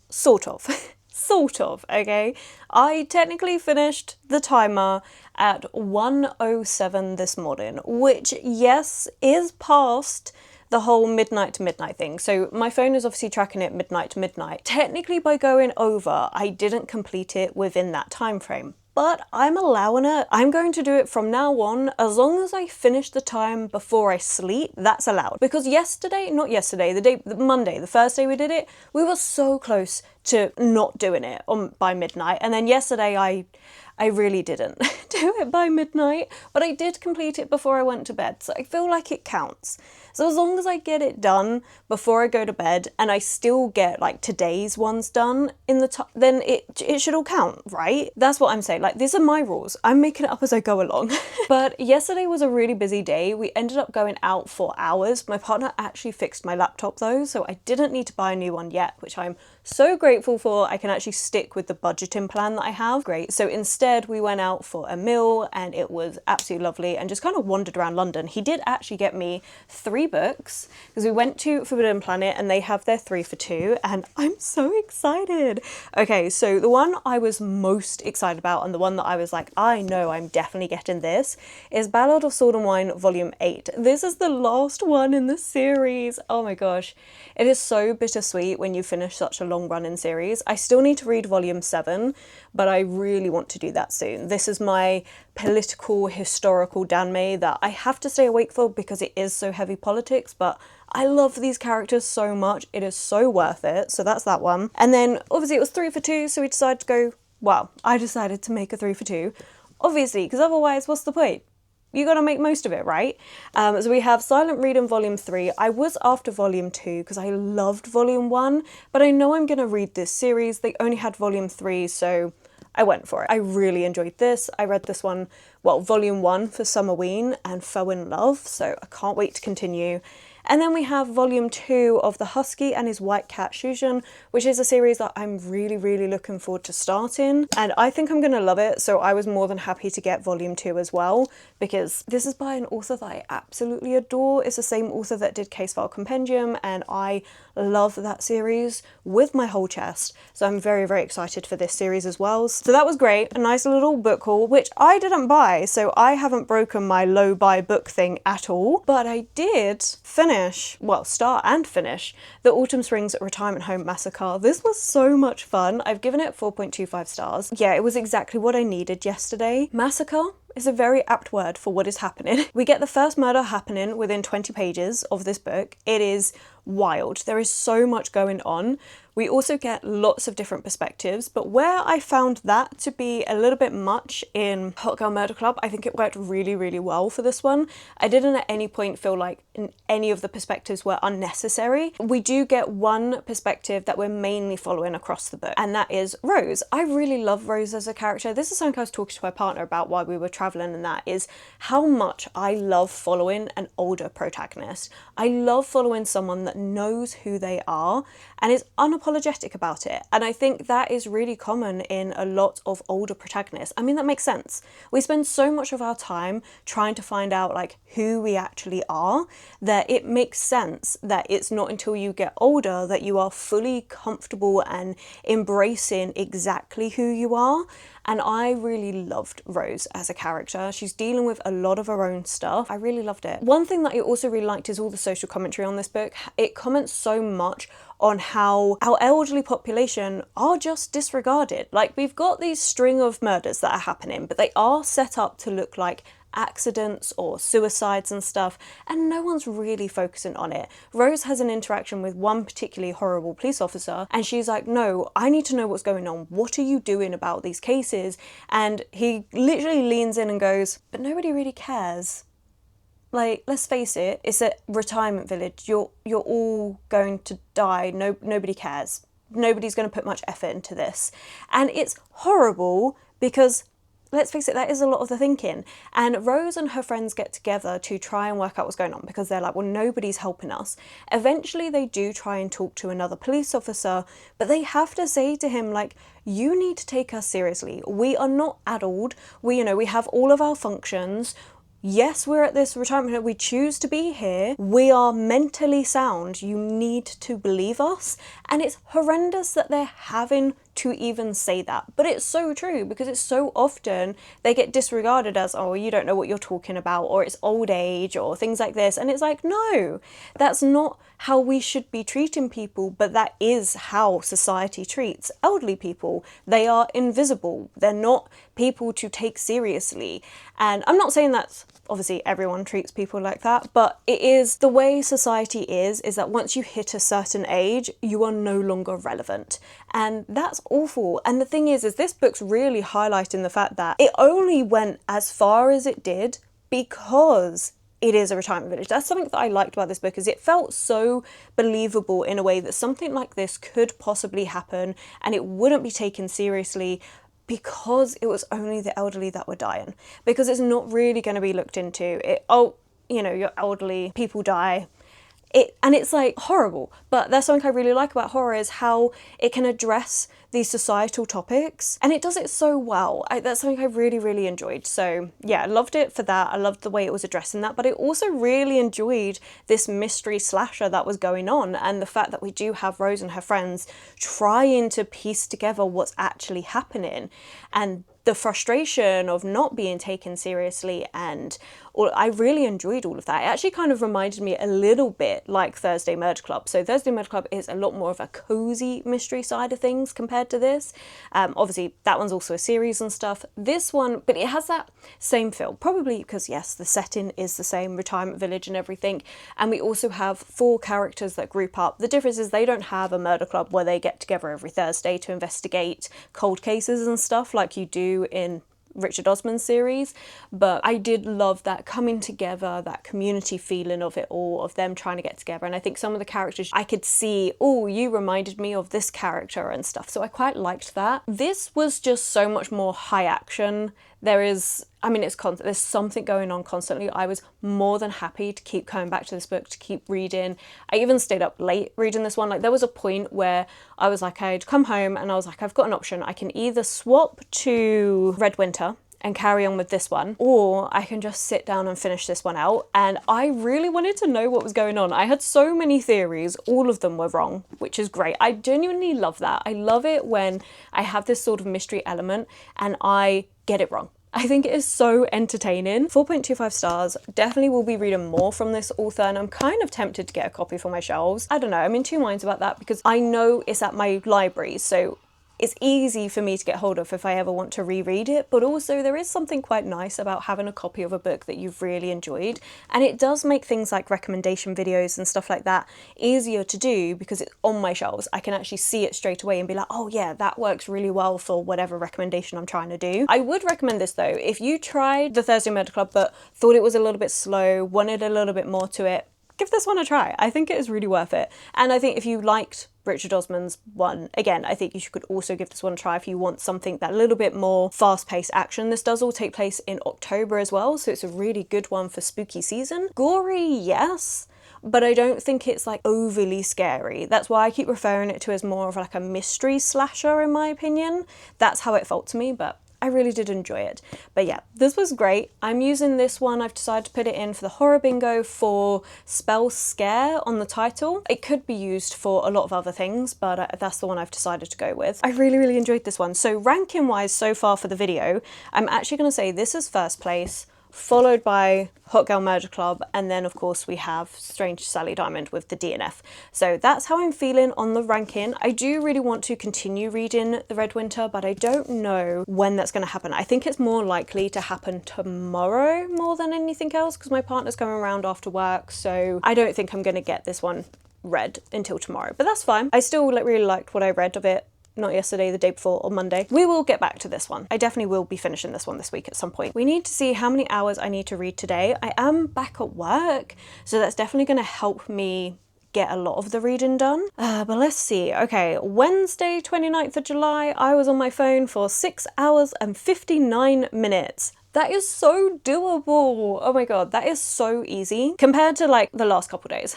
sort of. Sort of, okay? I technically finished the timer at 1:07 this morning, which, yes, is past the whole midnight to midnight thing. So my phone is obviously tracking it midnight to midnight. Technically, by going over, I didn't complete it within that time frame, but I'm allowing it. I'm going to do it from now on. As long as I finish the time before I sleep, that's allowed. Because Monday, the first day we did it, we were so close to not doing it by midnight. And then yesterday I really didn't do it by midnight, but I did complete it before I went to bed, so I feel like it counts. So as long as I get it done before I go to bed and I still get like today's ones done in the time, then it should all count, right? That's what I'm saying. Like, these are my rules. I'm making it up as I go along. But yesterday was a really busy day. We ended up going out for hours. My partner actually fixed my laptop though, so I didn't need to buy a new one yet, which I'm so grateful for. I can actually stick with the budgeting plan that I have. Great. So instead we went out for a meal and it was absolutely lovely and just kind of wandered around London. He did actually get me 3 books because we went to Forbidden Planet and they have their 3 for 2 and I'm so excited. Okay, so the one I was most excited about and the one that I was like, I know I'm definitely getting this, is Ballad of Sword and Wine Volume 8. This is the last one in the series. Oh my gosh. It is so bittersweet when you finish such a long running series. I still need to read Volume 7, but I really want to do that soon. This is my political, historical danme that I have to stay awake for because it is so heavy politics, but I love these characters so much. It is so worth it. So that's that one. And then obviously it was 3 for 2, so we decided to go, well, I decided to make a 3 for 2, obviously, because otherwise what's the point? You gotta make most of it, right? So we have Silent Reading Volume 3. I was after Volume 2 because I loved Volume 1, but I know I'm gonna read this series. They only had Volume 3, so I went for it. I really enjoyed this. I read this one, well, Volume 1 for Summerween and fell in love, so I can't wait to continue. And then we have Volume 2 of The Husky and His White Cat Shujin, which is a series that I'm really, really looking forward to starting. And I think I'm gonna love it, so I was more than happy to get Volume 2 as well, because this is by an author that I absolutely adore. It's the same author that did Case File Compendium, and I love that series with my whole chest. So I'm very, very excited for this series as well. So that was great. A nice little book haul, which I didn't buy, so I haven't broken my low buy book thing at all. But I did start and finish the Autumn Springs Retirement Home Massacre. This was so much fun. I've given it 4.25 stars. Yeah, it was exactly what I needed yesterday. Massacre is a very apt word for what is happening. We get the first murder happening within 20 pages of this book. It is wild. There is so much going on. We also get lots of different perspectives, but where I found that to be a little bit much in Hot Girl Murder Club, I think it worked really, really well for this one. I didn't at any point feel like any of the perspectives were unnecessary. We do get one perspective that we're mainly following across the book, and that is Rose. I really love Rose as a character. This is something I was talking to my partner about while we were traveling, and that is how much I love following an older protagonist. I love following someone that knows who they are and is unapologetic about it. And I think that is really common in a lot of older protagonists. I mean, that makes sense. We spend so much of our time trying to find out like who we actually are, that it makes sense that it's not until you get older that you are fully comfortable and embracing exactly who you are. And I really loved Rose as a character. She's dealing with a lot of her own stuff. I really loved it. One thing that I also really liked is all the social commentary on this book. It comments so much on how our elderly population are just disregarded. Like, we've got these string of murders that are happening, but they are set up to look like accidents or suicides and stuff, and no one's really focusing on it. Rose has an interaction with one particularly horrible police officer, and she's like, no, I need to know what's going on. What are you doing about these cases? And he literally leans in and goes, but nobody really cares. Like, let's face it, it's a retirement village. You're all going to die. Nobody cares. Nobody's going to put much effort into this. And it's horrible because, let's face it, that is a lot of the thinking. And Rose and her friends get together to try and work out what's going on because they're like, well, nobody's helping us. Eventually they do try and talk to another police officer, but they have to say to him, like, you need to take us seriously. We are not addled. We have all of our functions. Yes, we're at this retirement, we choose to be here. We are mentally sound. You need to believe us. And it's horrendous that they're having to even say that. But it's so true because it's so often they get disregarded as, oh, you don't know what you're talking about, or it's old age or things like this. And it's like, no, that's not how we should be treating people, but that is how society treats elderly people. They are invisible. They're not people to take seriously. And I'm not saying that's obviously everyone treats people like that, but it is the way society is that once you hit a certain age, you are no longer relevant. And that's awful. And the thing is this book's really highlighting the fact that it only went as far as it did because it is a retirement village. That's something that I liked about this book, is it felt so believable in a way that something like this could possibly happen and it wouldn't be taken seriously, because it was only the elderly that were dying. Because it's not really going to be looked into. Your elderly, people die. And it's like horrible, but that's something I really like about horror, is how it can address these societal topics, and it does it so well. That's something I really, really enjoyed. So yeah, I loved it for that. I loved the way it was addressing that, but I also really enjoyed this mystery slasher that was going on, and the fact that we do have Rose and her friends trying to piece together what's actually happening, and the frustration of not being taken seriously. And I really enjoyed all of that. It actually kind of reminded me a little bit like Thursday Murder Club. So Thursday Murder Club is a lot more of a cozy mystery side of things compared to this. Obviously that one's also a series and stuff. This one, but it has that same feel, probably because yes, the setting is the same, retirement village and everything. And we also have 4 characters that group up. The difference is they don't have a murder club where they get together every Thursday to investigate cold cases and stuff like you do in Richard Osman's series, but I did love that coming together, that community feeling of it all, of them trying to get together. And I think some of the characters I could see, oh, you reminded me of this character and stuff, so I quite liked that. This was just so much more high action. It's constant. There's something going on constantly. I was more than happy to keep coming back to this book, to keep reading. I even stayed up late reading this one. Like, there was a point where I was like, I'd come home and I was like, I've got an option. I can either swap to Red Winter and carry on with this one, or I can just sit down and finish this one out. And I really wanted to know what was going on. I had so many theories, all of them were wrong, which is great. I genuinely love that. I love it when I have this sort of mystery element and I get it wrong. I think it is so entertaining. 4.25 stars. Definitely will be reading more from this author, and I'm kind of tempted to get a copy for my shelves. I don't know, I'm in two minds about that because I know it's at my library, so it's easy for me to get hold of if I ever want to reread it, but also there is something quite nice about having a copy of a book that you've really enjoyed, and it does make things like recommendation videos and stuff like that easier to do because it's on my shelves. I can actually see it straight away and be like, oh yeah, that works really well for whatever recommendation I'm trying to do. I would recommend this though, if you tried the Thursday Murder Club but thought it was a little bit slow, wanted a little bit more to it, give this one a try. I think it is really worth it. And I think if you liked Richard Osman's one, again, I think you could also give this one a try if you want something that a little bit more fast-paced action. This does all take place in October as well, so it's a really good one for spooky season. Gory, yes, but I don't think it's like overly scary. That's why I keep referring it to as more of like a mystery slasher in my opinion. That's how it felt to me, but I really did enjoy it. But yeah, this was great. I'm using this one, I've decided to put it in for the horror bingo for spell scare on the title. It could be used for a lot of other things, but that's the one I've decided to go with. I really, really enjoyed this one. So ranking wise so far for the video, I'm actually going to say this is first place, followed by Hot Girl Murder Club, and then of course we have Strange Sally Diamond with the DNF. So that's how I'm feeling on the ranking. I do really want to continue reading The Red Winter, but I don't know when that's going to happen. I think it's more likely to happen tomorrow more than anything else because my partner's coming around after work, so I don't think I'm going to get this one read until tomorrow, but that's fine. I still really liked what I read of it. Not yesterday, the day before, or Monday. We will get back to this one. I definitely will be finishing this one this week at some point. We need to see how many hours I need to read today. I am back at work, so that's definitely going to help me get a lot of the reading done. But let's see. Okay, Wednesday, 29th of July, I was on my phone for 6 hours and 59 minutes. That is so doable. Oh my God, that is so easy compared to like the last couple days.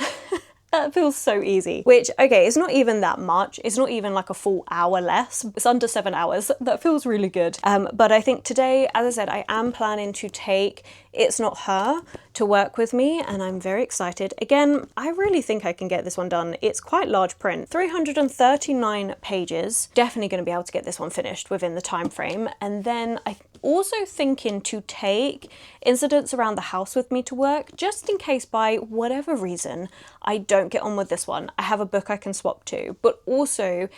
That feels so easy, which, okay, it's not even that much. It's not even like a full hour less. It's under 7 hours. That feels really good. But I think today, as I said, I am planning to take It's Not Her to work with me, and I'm very excited. Again, I really think I can get this one done. It's quite large print, 339 pages. Definitely going to be able to get this one finished within the time frame. And then also thinking to take incidents around the house with me to work, just in case by whatever reason I don't get on with this one. I have a book I can swap to, but also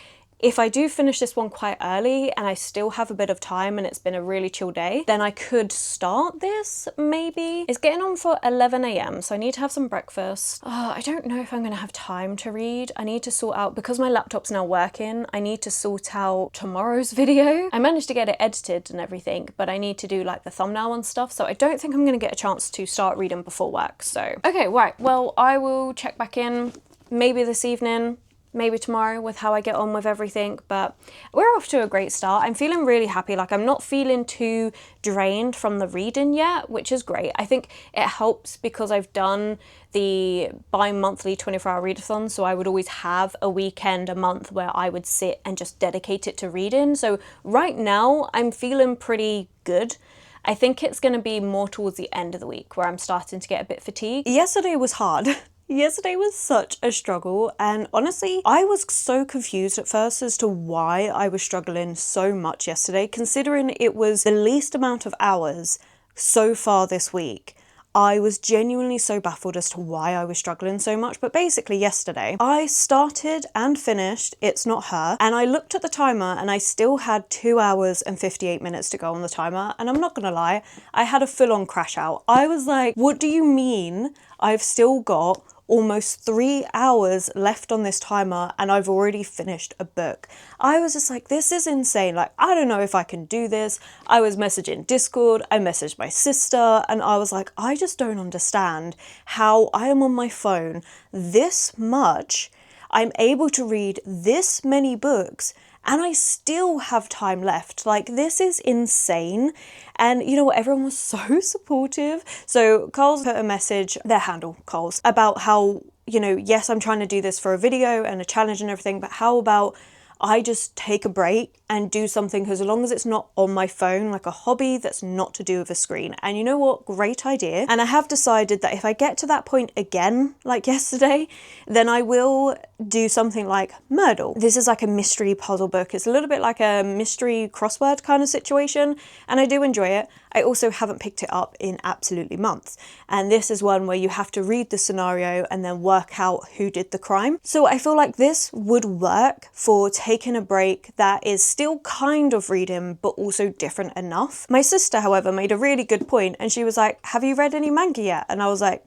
if I do finish this one quite early and I still have a bit of time and it's been a really chill day, then I could start this maybe. It's getting on for 11 a.m, so I need to have some breakfast. I don't know if I'm gonna have time to read. I need to sort out, because my laptop's now working, I need to sort out tomorrow's video. I managed to get it edited and everything, but I need to do like the thumbnail and stuff, so I don't think I'm gonna get a chance to start reading before work. So, okay, right, well, I will check back in maybe this evening, maybe tomorrow with how I get on with everything, but we're off to a great start. I'm feeling really happy. Like, I'm not feeling too drained from the reading yet, which is great. I think it helps because I've done the bi-monthly 24-hour readathon, so I would always have a weekend a month where I would sit and just dedicate it to reading. So right now I'm feeling pretty good. I think it's going to be more towards the end of the week where I'm starting to get a bit fatigued. Yesterday was hard. Yesterday was such a struggle, and honestly, I was so confused at first as to why I was struggling so much yesterday, considering it was the least amount of hours so far this week. I was genuinely so baffled as to why I was struggling so much, but basically yesterday, I started and finished It's Not Her, and I looked at the timer and I still had 2 hours and 58 minutes to go on the timer, and I'm not gonna lie, I had a full-on crash out. I was like, what do you mean I've still got almost 3 hours left on this timer and I've already finished a book? I was just like, this is insane. Like, I don't know if I can do this. I was messaging Discord, I messaged my sister, and I was like, I just don't understand how I am on my phone this much, I'm able to read this many books, and I still have time left. Like, this is insane. And you know what, everyone was so supportive. So Coles put a message, their handle, Coles, about how, you know, yes, I'm trying to do this for a video and a challenge and everything, but how about I just take a break and do something, because as long as it's not on my phone, like a hobby that's not to do with a screen. And you know what, great idea. And I have decided that if I get to that point again, like yesterday, then I will do something like Myrtle. This is like a mystery puzzle book. It's a little bit like a mystery crossword kind of situation, and I do enjoy it. I also haven't picked it up in absolutely months. And this is one where you have to read the scenario and then work out who did the crime. So I feel like this would work for taking a break that is still kind of reading, but also different enough. My sister, however, made a really good point, and she was like, have you read any manga yet? And I was like,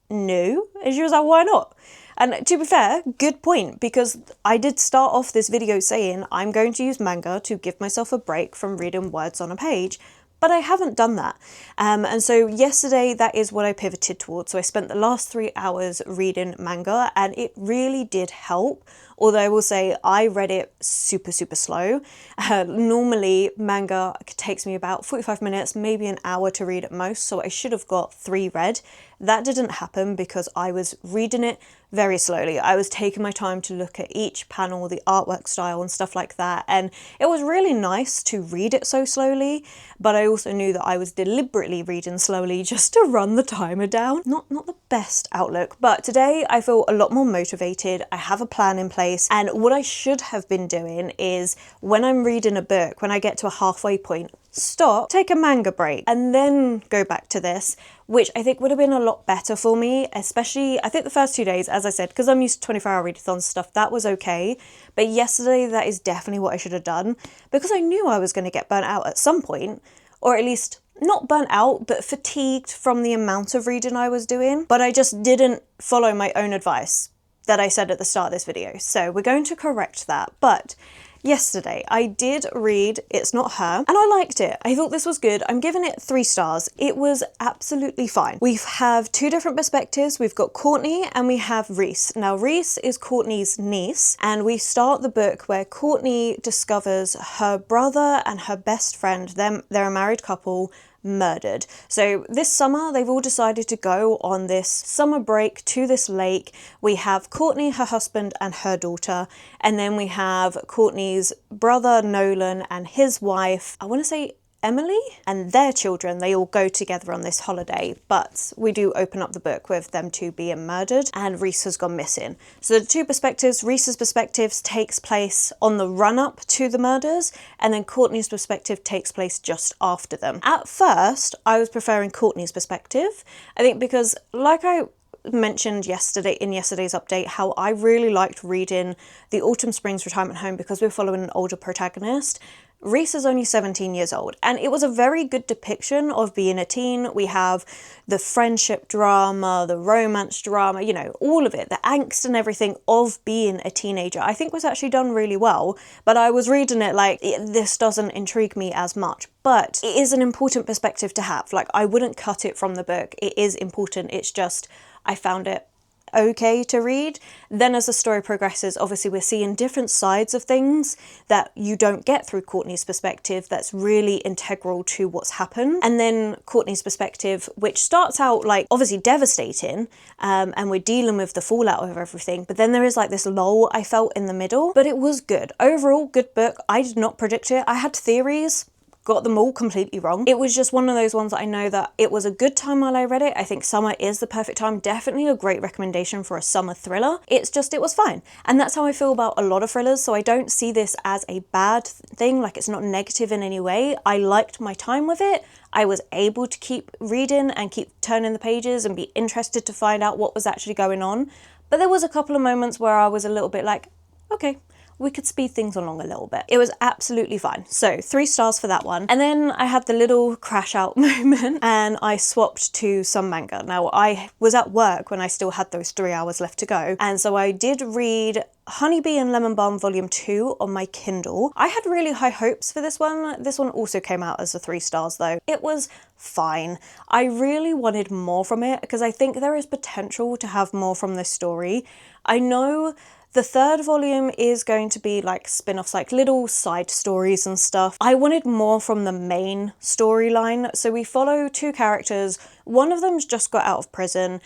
no. And she was like, why not? And to be fair, good point, because I did start off this video saying I'm going to use manga to give myself a break from reading words on a page, but I haven't done that. And so yesterday, that is what I pivoted towards. So I spent the last 3 hours reading manga, and it really did help. Although I will say I read it super, super slow. Normally manga takes me about 45 minutes, maybe an hour to read at most. So I should have got 3 read. That didn't happen because I was reading it very slowly. I was taking my time to look at each panel, the artwork style and stuff like that. And it was really nice to read it so slowly, but I also knew that I was deliberately reading slowly just to run the timer down. Not the best outlook, but today I feel a lot more motivated. I have a plan in place, and what I should have been doing is when I'm reading a book, when I get to a halfway point, stop, take a manga break, and then go back to this, which I think would have been a lot better for me, especially, I think the first 2 days, as I said, because I'm used to 24-hour readathon stuff, that was okay, but yesterday that is definitely what I should have done, because I knew I was going to get burnt out at some point, or at least not burnt out, but fatigued from the amount of reading I was doing, but I just didn't follow my own advice that I said at the start of this video, so we're going to correct that. But yesterday, I did read It's Not Her, and I liked it. I thought this was good. I'm giving it 3 stars. It was absolutely fine. We have 2 different perspectives. We've got Courtney and we have Reese. Now, Reese is Courtney's niece, and we start the book where Courtney discovers her brother and her best friend, they're a married couple, murdered. So this summer they've all decided to go on this summer break to this lake. We have Courtney, her husband and her daughter, and then we have Courtney's brother Nolan and his wife, I want to say Emily and their children, they all go together on this holiday, but we do open up the book with them two being murdered and Reese has gone missing. So the two perspectives, Reese's perspective takes place on the run-up to the murders, and then Courtney's perspective takes place just after them. At first, I was preferring Courtney's perspective, I think because, like I mentioned in yesterday's update, how I really liked reading the Autumn Springs Retirement Home because we're following an older protagonist. Reese is only 17 years old, and it was a very good depiction of being a teen. We have the friendship drama, the romance drama, you know, all of it, the angst and everything of being a teenager, I think was actually done really well. But I was reading it like, this doesn't intrigue me as much. But it is an important perspective to have. Like, I wouldn't cut it from the book. It is important. It's just, I found it okay to read. Then as the story progresses, obviously we're seeing different sides of things that you don't get through Courtney's perspective that's really integral to what's happened. And then Courtney's perspective, which starts out like obviously devastating, and we're dealing with the fallout of everything, but then there is like this lull I felt in the middle. But it was good. Overall, good book. I did not predict it. I had theories, got them all completely wrong. It was just one of those ones that I know that it was a good time while I read it. I think summer is the perfect time. Definitely a great recommendation for a summer thriller. It's just, it was fine. And that's how I feel about a lot of thrillers. So I don't see this as a bad thing. Like, it's not negative in any way. I liked my time with it. I was able to keep reading and keep turning the pages and be interested to find out what was actually going on. But there was a couple of moments where I was a little bit like, okay, we could speed things along a little bit. It was absolutely fine. So 3 stars for that one. And then I had the little crash out moment and I swapped to some manga. Now, I was at work when I still had those 3 hours left to go. And so I did read Honeybee and Lemon Balm Volume 2 on my Kindle. I had really high hopes for this one. This one also came out as a 3 stars though. It was fine. I really wanted more from it because I think there is potential to have more from this story. I know the 3rd volume is going to be like spin-offs, like little side stories and stuff. I wanted more from the main storyline. So we follow 2 characters. One of them's just got out of prison.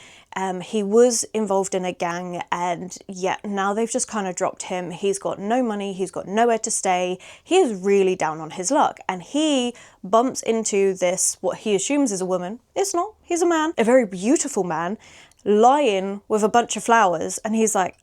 He was involved in a gang and yet now they've just kind of dropped him. He's got no money, he's got nowhere to stay. He is really down on his luck and he bumps into this, what he assumes is a woman. It's not, he's a man, a very beautiful man, lying with a bunch of flowers. And he's like,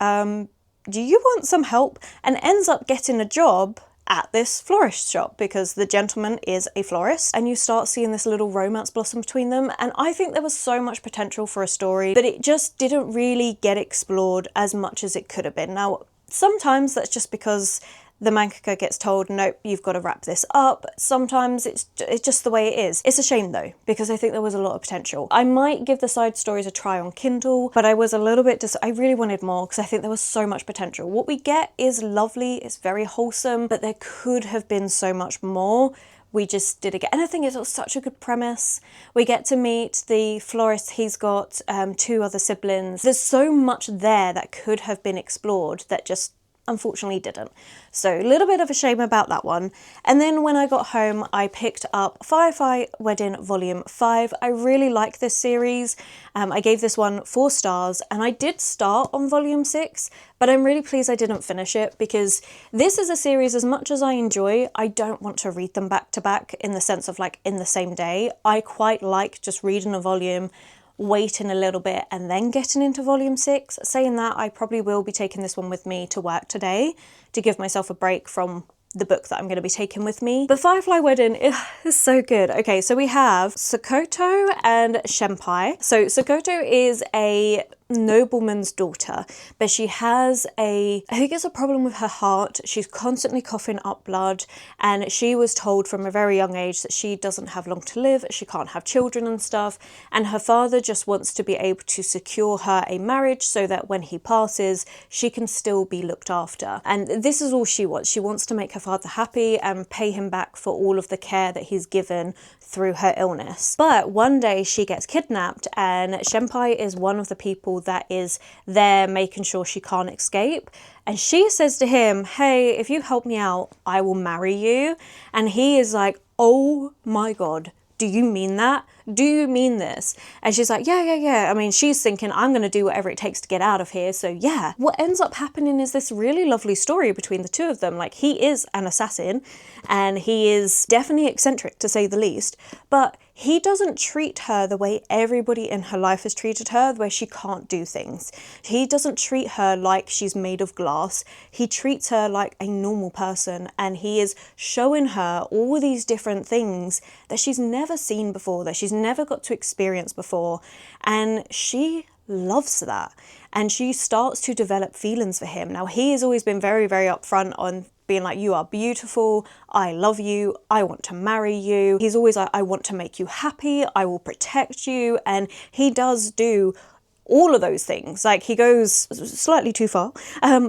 do you want some help? And ends up getting a job at this florist shop because the gentleman is a florist, and you start seeing this little romance blossom between them. And I think there was so much potential for a story, but it just didn't really get explored as much as it could have been. Now, sometimes that's just because the mangaka gets told, nope, you've got to wrap this up. Sometimes it's just the way it is. It's a shame though, because I think there was a lot of potential. I might give the side stories a try on Kindle, but I was a little bit I really wanted more because I think there was so much potential. What we get is lovely, it's very wholesome, but there could have been so much more. We just didn't get, and I think it's such a good premise. We get to meet the florist, he's got 2 other siblings. There's so much there that could have been explored that just unfortunately didn't. So a little bit of a shame about that one. And then when I got home, I picked up Firefly Wedding Volume 5. I really like this series. I gave this one 4 stars and I did start on Volume 6, but I'm really pleased I didn't finish it because this is a series, as much as I enjoy, I don't want to read them back to back in the sense of like in the same day. I quite like just reading a volume, waiting a little bit and then getting into Volume 6. Saying that, I probably will be taking this one with me to work today to give myself a break from the book that I'm going to be taking with me. The Firefly Wedding is so good. Okay, so we have Sakoto and Senpai. So Sakoto is a nobleman's daughter, but she has I think it's a problem with her heart. She's constantly coughing up blood, and she was told from a very young age that she doesn't have long to live, she can't have children and stuff, and her father just wants to be able to secure her a marriage so that when he passes, she can still be looked after. And this is all she wants. She wants to make her father happy and pay him back for all of the care that he's given through her illness. But one day she gets kidnapped, and Senpai is one of the people that is there making sure she can't escape. And she says to him, hey, if you help me out, I will marry you. And he is like, oh my God, do you mean that? do you mean this? And she's like, yeah. I mean, she's thinking, I'm going to do whatever it takes to get out of here. So yeah, what ends up happening is this really lovely story between the two of them. Like, he is an assassin and he is definitely eccentric, to say the least, but he doesn't treat her the way everybody in her life has treated her, where she can't do things. He doesn't treat her like she's made of glass. He treats her like a normal person, and he is showing her all these different things that she's never seen before, that she's never got to experience before, and she loves that. And she starts to develop feelings for him. Now, he has always been very, very upfront on being like, you are beautiful, I love you, I want to marry you. He's always like, I want to make you happy, I will protect you. And he does do all of those things. Like, he goes slightly too far,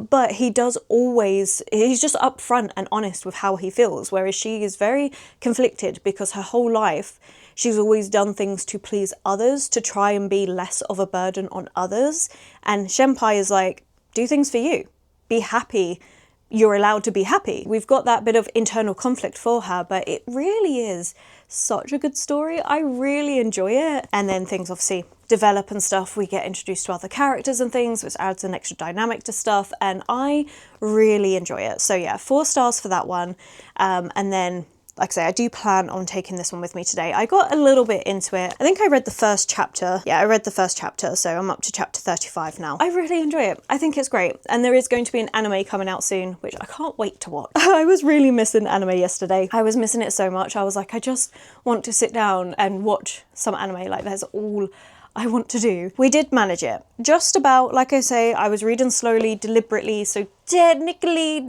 but he does always, he's just upfront and honest with how he feels. Whereas she is very conflicted because her whole life, she's always done things to please others, to try and be less of a burden on others. And Senpai is like, do things for you, be happy. You're allowed to be happy. We've got that bit of internal conflict for her, but it really is such a good story. I really enjoy it. And then things obviously develop and stuff. We get introduced to other characters and things, which adds an extra dynamic to stuff. And I really enjoy it. So yeah, 4 stars for that one. And then, like I say, I do plan on taking this one with me today. I got a little bit into it. I think I read the first chapter. Yeah, I read the first chapter, so I'm up to chapter 35 now. I really enjoy it. I think it's great. And there is going to be an anime coming out soon, which I can't wait to watch. I was really missing anime yesterday. I was missing it so much. I was like, I just want to sit down and watch some anime. Like, that's all I want to do. We did manage it. Just about, like I say, I was reading slowly, deliberately, so technically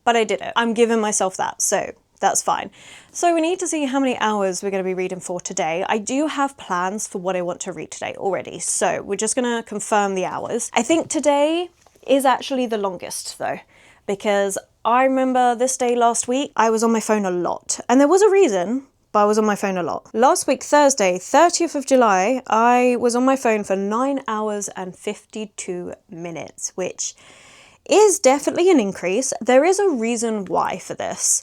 but I did it. I'm giving myself that, so that's fine. So we need to see how many hours we're going to be reading for today. I do have plans for what I want to read today already, so we're just going to confirm the hours. I think today is actually the longest though, because I remember this day last week, I was on my phone a lot, and there was a reason, but I was on my phone a lot. Last week, Thursday, 30th of July, I was on my phone for 9 hours and 52 minutes, which is definitely an increase. There is a reason why for this.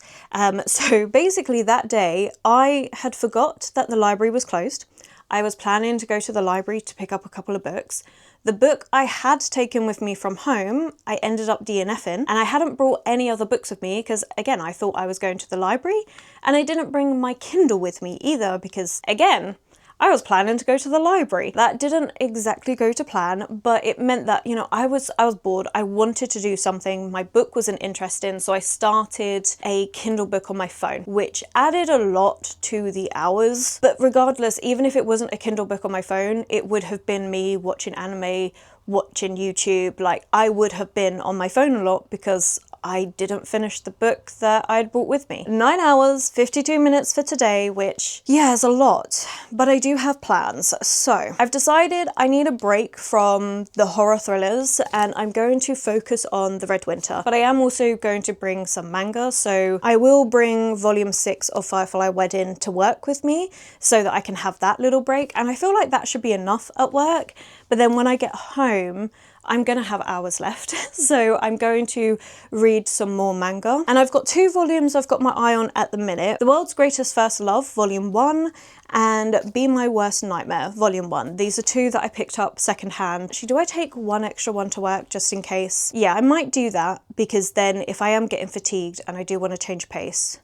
So basically that day, I had forgot that the library was closed. I was planning to go to the library to pick up a couple of books. The book I had taken with me from home, I ended up DNFing, and I hadn't brought any other books with me because, again, I thought I was going to the library, and I didn't bring my Kindle with me either because, again, I was planning to go to the library. That didn't exactly go to plan, but it meant that, you know, I was bored. I wanted to do something. My book wasn't interesting, so I started a Kindle book on my phone, which added a lot to the hours. But regardless, even if it wasn't a Kindle book on my phone, it would have been me watching anime, watching YouTube. Like, I would have been on my phone a lot because I didn't finish the book that I'd brought with me. 9 hours, 52 minutes for today, which, yeah, is a lot, but I do have plans. So I've decided I need a break from the horror thrillers and I'm going to focus on the Red Winter, but I am also going to bring some manga. So I will bring volume 6 of Firefly Wedding to work with me so that I can have that little break. And I feel like that should be enough at work. But then when I get home, I'm gonna have hours left. So I'm going to read some more manga. And I've got 2 volumes I've got my eye on at the minute. The World's Greatest First Love, Volume 1, and Be My Worst Nightmare, Volume 1. These are 2 that I picked up secondhand. Actually, do I take one extra one to work just in case? Yeah, I might do that because then if I am getting fatigued and I do want to change pace.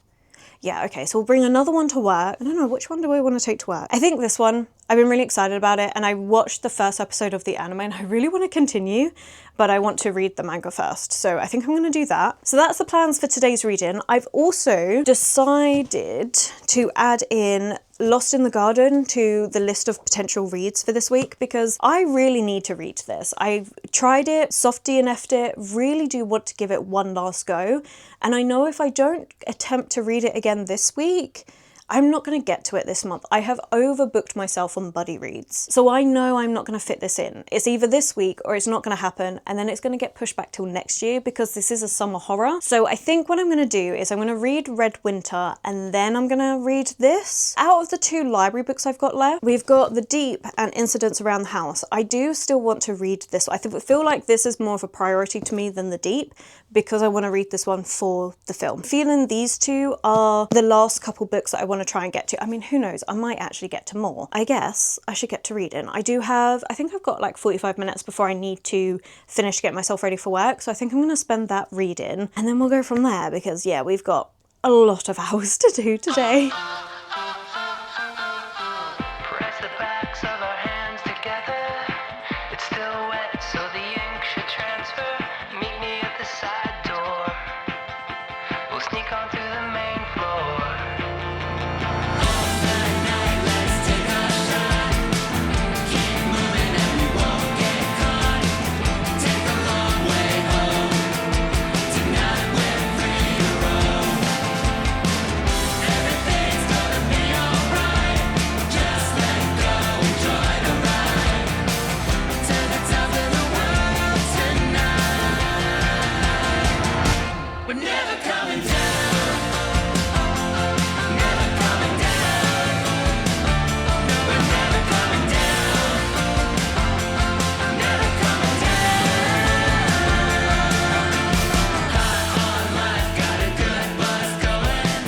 Yeah, okay, so we'll bring another one to work. I don't know, which one do I want to take to work? I think this one. I've been really excited about it, and I watched the first episode of the anime and I really want to continue, but I want to read the manga first. So I think I'm going to do that. So that's the plans for today's reading. I've also decided to add in Lost in the Garden to the list of potential reads for this week because I really need to read this. I've tried it, soft DNF'd it, really do want to give it one last go. And I know if I don't attempt to read it again this week, I'm not going to get to it this month. I have overbooked myself on buddy reads. So I know I'm not going to fit this in. It's either this week or it's not going to happen, and then it's going to get pushed back till next year because this is a summer horror. So I think what I'm going to do is I'm going to read Red Winter and then I'm going to read this. Out of the 2 library books I've got left, we've got The Deep and Incidents Around the House. I do still want to read this. I feel like this is more of a priority to me than The Deep because I want to read this one for the film. Feeling these 2 are the last couple books that I want want to try and get to. I mean, who knows, I might actually get to more. I guess I should get to reading. I think I've got like 45 minutes before I need to finish getting myself ready for work, so I think I'm going to spend that reading, and then we'll go from there, because yeah, we've got a lot of hours to do today. Press the backs of our hands together. It's still wet, so the ink should transfer. Meet me at the side door. We'll sneak on through the main floor. All night, let's take our shot. Keep moving and we won't get caught. Take the long way home. Tonight we're free to roam. Everything's gonna be alright. Just let go, enjoy the ride. To the top of the world tonight. We're never coming down. Never coming down. No, we're never coming down. Never coming down. High on life, got a good buzz going.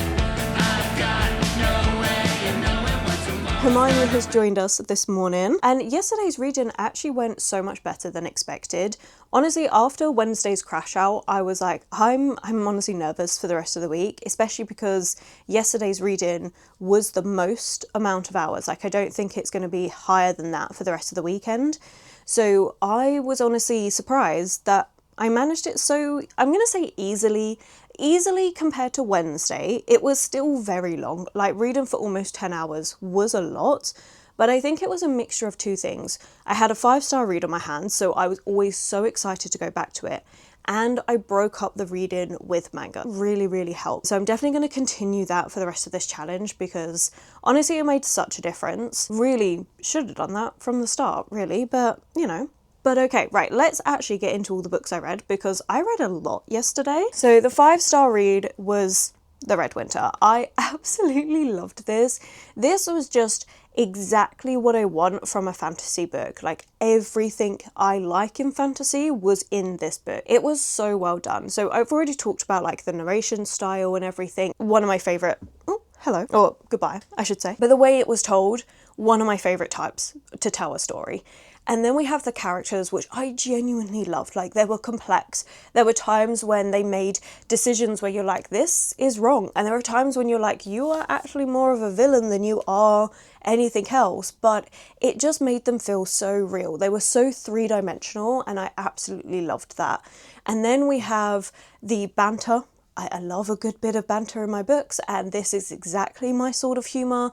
I've got no way of knowing what tomorrow. Hermione has joined us this morning, and yesterday's reading actually went so much better than expected. Honestly, after Wednesday's crash out, I was like, I'm honestly nervous for the rest of the week, especially because yesterday's reading was the most amount of hours. Like, I don't think it's going to be higher than that for the rest of the weekend. So I was honestly surprised that I managed it so, I'm going to say easily compared to Wednesday. It was still very long. Like, reading for almost 10 hours was a lot. But I think it was a mixture of two things. I had a 5-star read on my hands, so I was always so excited to go back to it. And I broke up the reading with manga. Really, really helped. So I'm definitely going to continue that for the rest of this challenge, because honestly, it made such a difference. Really should have done that from the start, really, but you know. But okay, right, let's actually get into all the books I read, because I read a lot yesterday. So the 5-star read was The Red Winter. I absolutely loved this. This was just exactly what I want from a fantasy book. Like, everything I like in fantasy was in this book. It was so well done. So I've already talked about like the narration style and everything. One of my favorite, oh, hello, or goodbye, I should say. But the way it was told, one of my favorite types to tell a story. And then we have the characters, which I genuinely loved. Like, they were complex. There were times when they made decisions where you're like, this is wrong. And there are times when you're like, you are actually more of a villain than you are anything else. But it just made them feel so real. They were so three-dimensional, and I absolutely loved that. And then we have the banter. I love a good bit of banter in my books, and this is exactly my sort of humour.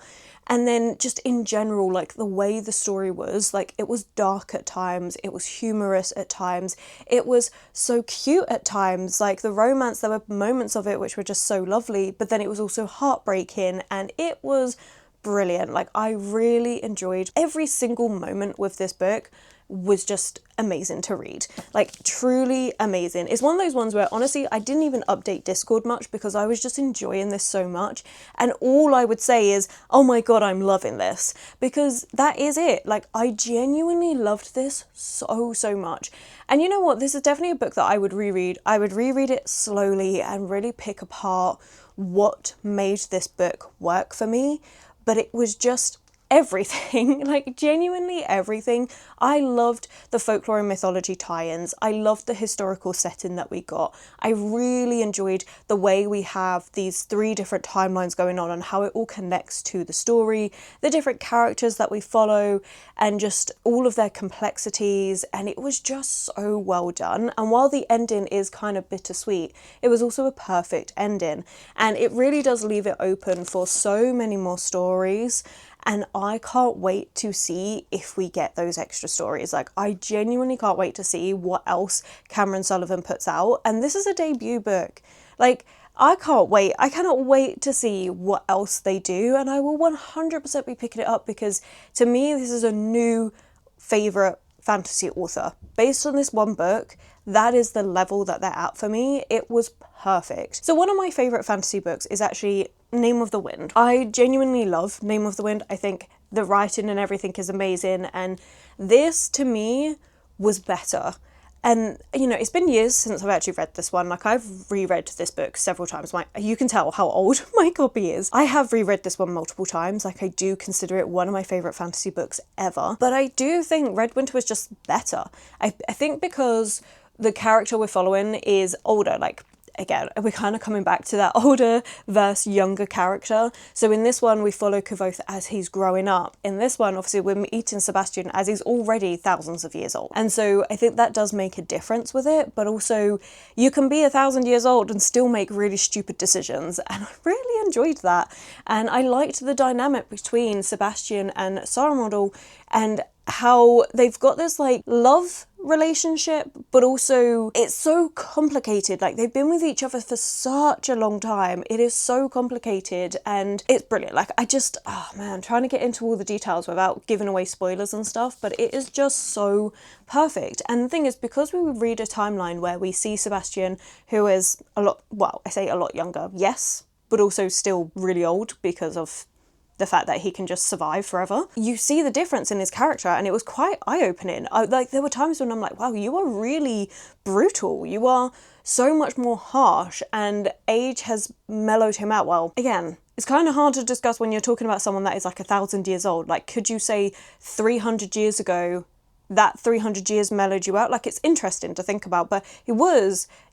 And then just in general, like the way the story was, like it was dark at times, it was humorous at times, it was so cute at times, like the romance, there were moments of it which were just so lovely, but then it was also heartbreaking, and it was brilliant. Like, I really enjoyed every single moment with this book. Was just amazing to read. Like, truly amazing. It's one of those ones where honestly I didn't even update Discord much, because I was just enjoying this so much, and all I would say is, oh my god, I'm loving this, because that is it. Like, I genuinely loved this so much. And you know what, this is definitely a book that I would reread. I would reread it slowly and really pick apart what made this book work for me. But it was just everything, like genuinely everything. I loved the folklore and mythology tie-ins. I loved the historical setting that we got. I really enjoyed the way we have these 3 different timelines going on and how it all connects to the story, the different characters that we follow, and just all of their complexities. And it was just so well done. And while the ending is kind of bittersweet, it was also a perfect ending. And it really does leave it open for so many more stories. And I can't wait to see if we get those extra stories. Like, I genuinely can't wait to see what else Cameron Sullivan puts out. And this is a debut book. Like, I can't wait. I cannot wait to see what else they do. And I will 100% be picking it up, because to me, this is a new favourite fantasy author. Based on this one book, that is the level that they're at for me. It was perfect. So one of my favourite fantasy books is actually Name of the Wind. I genuinely love Name of the Wind. I think the writing and everything is amazing, and this to me was better. And, you know, it's been years since I've actually read this one. Like, I've reread this book several times. You can tell how old my copy is. I have reread this one multiple times. Like, I do consider it one of my favourite fantasy books ever. But I do think Red Winter was just better. I think because the character we're following is older, like, again, we're kind of coming back to that older versus younger character. So in this one, we follow Kvothe as he's growing up. In this one, obviously, we're meeting Sebastian as he's already thousands of years old. And so I think that does make a difference with it. But also, you can be 1,000 years old and still make really stupid decisions. And I really enjoyed that. And I liked the dynamic between Sebastian and Saramodel, and how they've got this like love relationship, but also it's so complicated. Like, they've been with each other for such a long time. It is so complicated and it's brilliant. Like, oh man, trying to get into all the details without giving away spoilers and stuff, but it is just so perfect. And the thing is, because we read a timeline where we see Sebastian, who is I say a lot younger, yes, but also still really old because of the fact that he can just survive forever. You see the difference in his character, and it was quite eye-opening. Like, there were times when I'm like, wow, you are really brutal. You are so much more harsh, and age has mellowed him out. Well, again, it's kind of hard to discuss when you're talking about someone that is like 1,000 years old. Like, could you say 300 years ago that 300 years mellowed you out? Like, it's interesting to think about, but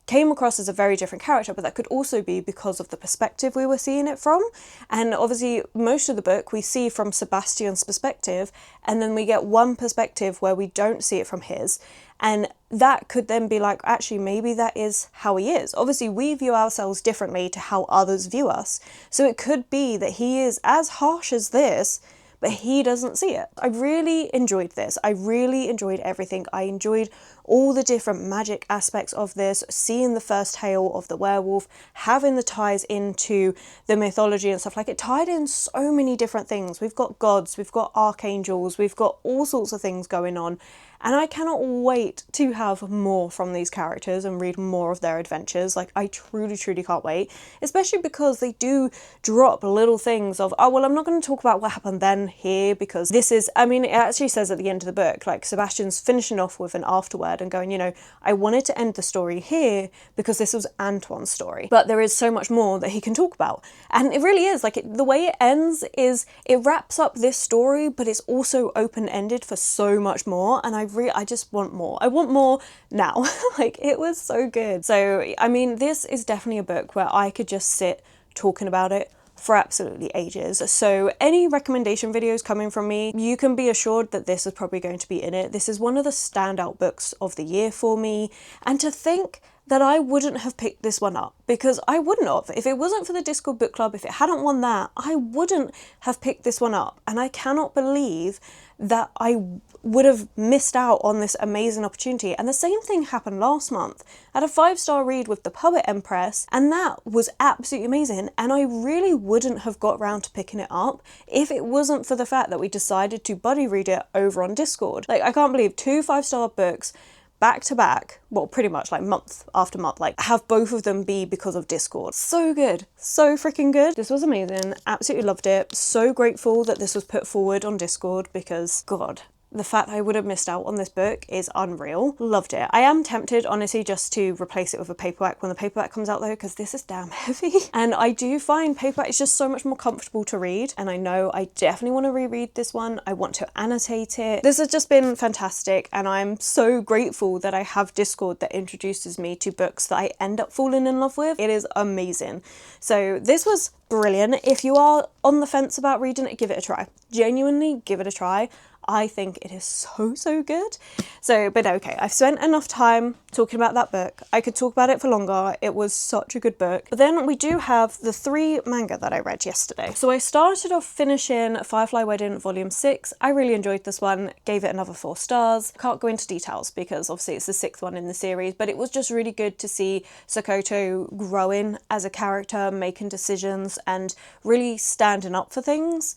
came across as a very different character, but that could also be because of the perspective we were seeing it from. And obviously most of the book we see from Sebastian's perspective, and then we get one perspective where we don't see it from his, and that could then be like, actually, maybe that is how he is. Obviously we view ourselves differently to how others view us, so it could be that he is as harsh as this, but he doesn't see it. I really enjoyed this. I really enjoyed everything. I enjoyed all the different magic aspects of this, seeing the first tale of the werewolf, having the ties into the mythology and stuff. Like, it tied in so many different things. We've got gods, we've got archangels, we've got all sorts of things going on. And I cannot wait to have more from these characters and read more of their adventures. Like, I truly, truly can't wait. Especially because they do drop little things of, oh, well, I'm not going to talk about what happened then here, because this is, I mean, it actually says at the end of the book, like, Sebastian's finishing off with an afterword and going, you know, I wanted to end the story here because this was Antoine's story. But there is so much more that he can talk about. And it really is, like, the way it ends is, it wraps up this story, but it's also open-ended for so much more. And I just want more. I want more now. Like, it was so good. So, I mean, this is definitely a book where I could just sit talking about it for absolutely ages. So any recommendation videos coming from me, you can be assured that this is probably going to be in it. This is one of the standout books of the year for me. And to think that I wouldn't have picked this one up, because I wouldn't have. If it wasn't for the Discord book club, if it hadn't won that, I wouldn't have picked this one up. And I cannot believe that I would have missed out on this amazing opportunity. And the same thing happened last month. I had a 5-star read with The Poet Empress, and that was absolutely amazing. And I really wouldn't have got round to picking it up if it wasn't for the fact that we decided to buddy read it over on Discord. Like, I can't believe 2 5-star books back to back, well, pretty much like month after month, like, have both of them be because of Discord. So good. So freaking good. This was amazing. Absolutely loved it. So grateful that this was put forward on Discord, because, God, the fact I would have missed out on this book is unreal. Loved it. I am tempted, honestly, just to replace it with a paperback when the paperback comes out, though, because this is damn heavy. And I do find paperback is just so much more comfortable to read. And I know I definitely want to reread this one. I want to annotate it. This has just been fantastic. And I'm so grateful that I have Discord that introduces me to books that I end up falling in love with. It is amazing. So this was brilliant. If you are on the fence about reading it, give it a try. Genuinely, give it a try. I think it is so, so good. So, but okay, I've spent enough time talking about that book. I could talk about it for longer. It was such a good book. But then we do have the 3 manga that I read yesterday. So I started off finishing Firefly Wedding Volume 6. I really enjoyed this one, gave it another 4 stars. Can't go into details because obviously it's the 6th one in the series, but it was just really good to see Sakoto growing as a character, making decisions and really standing up for things.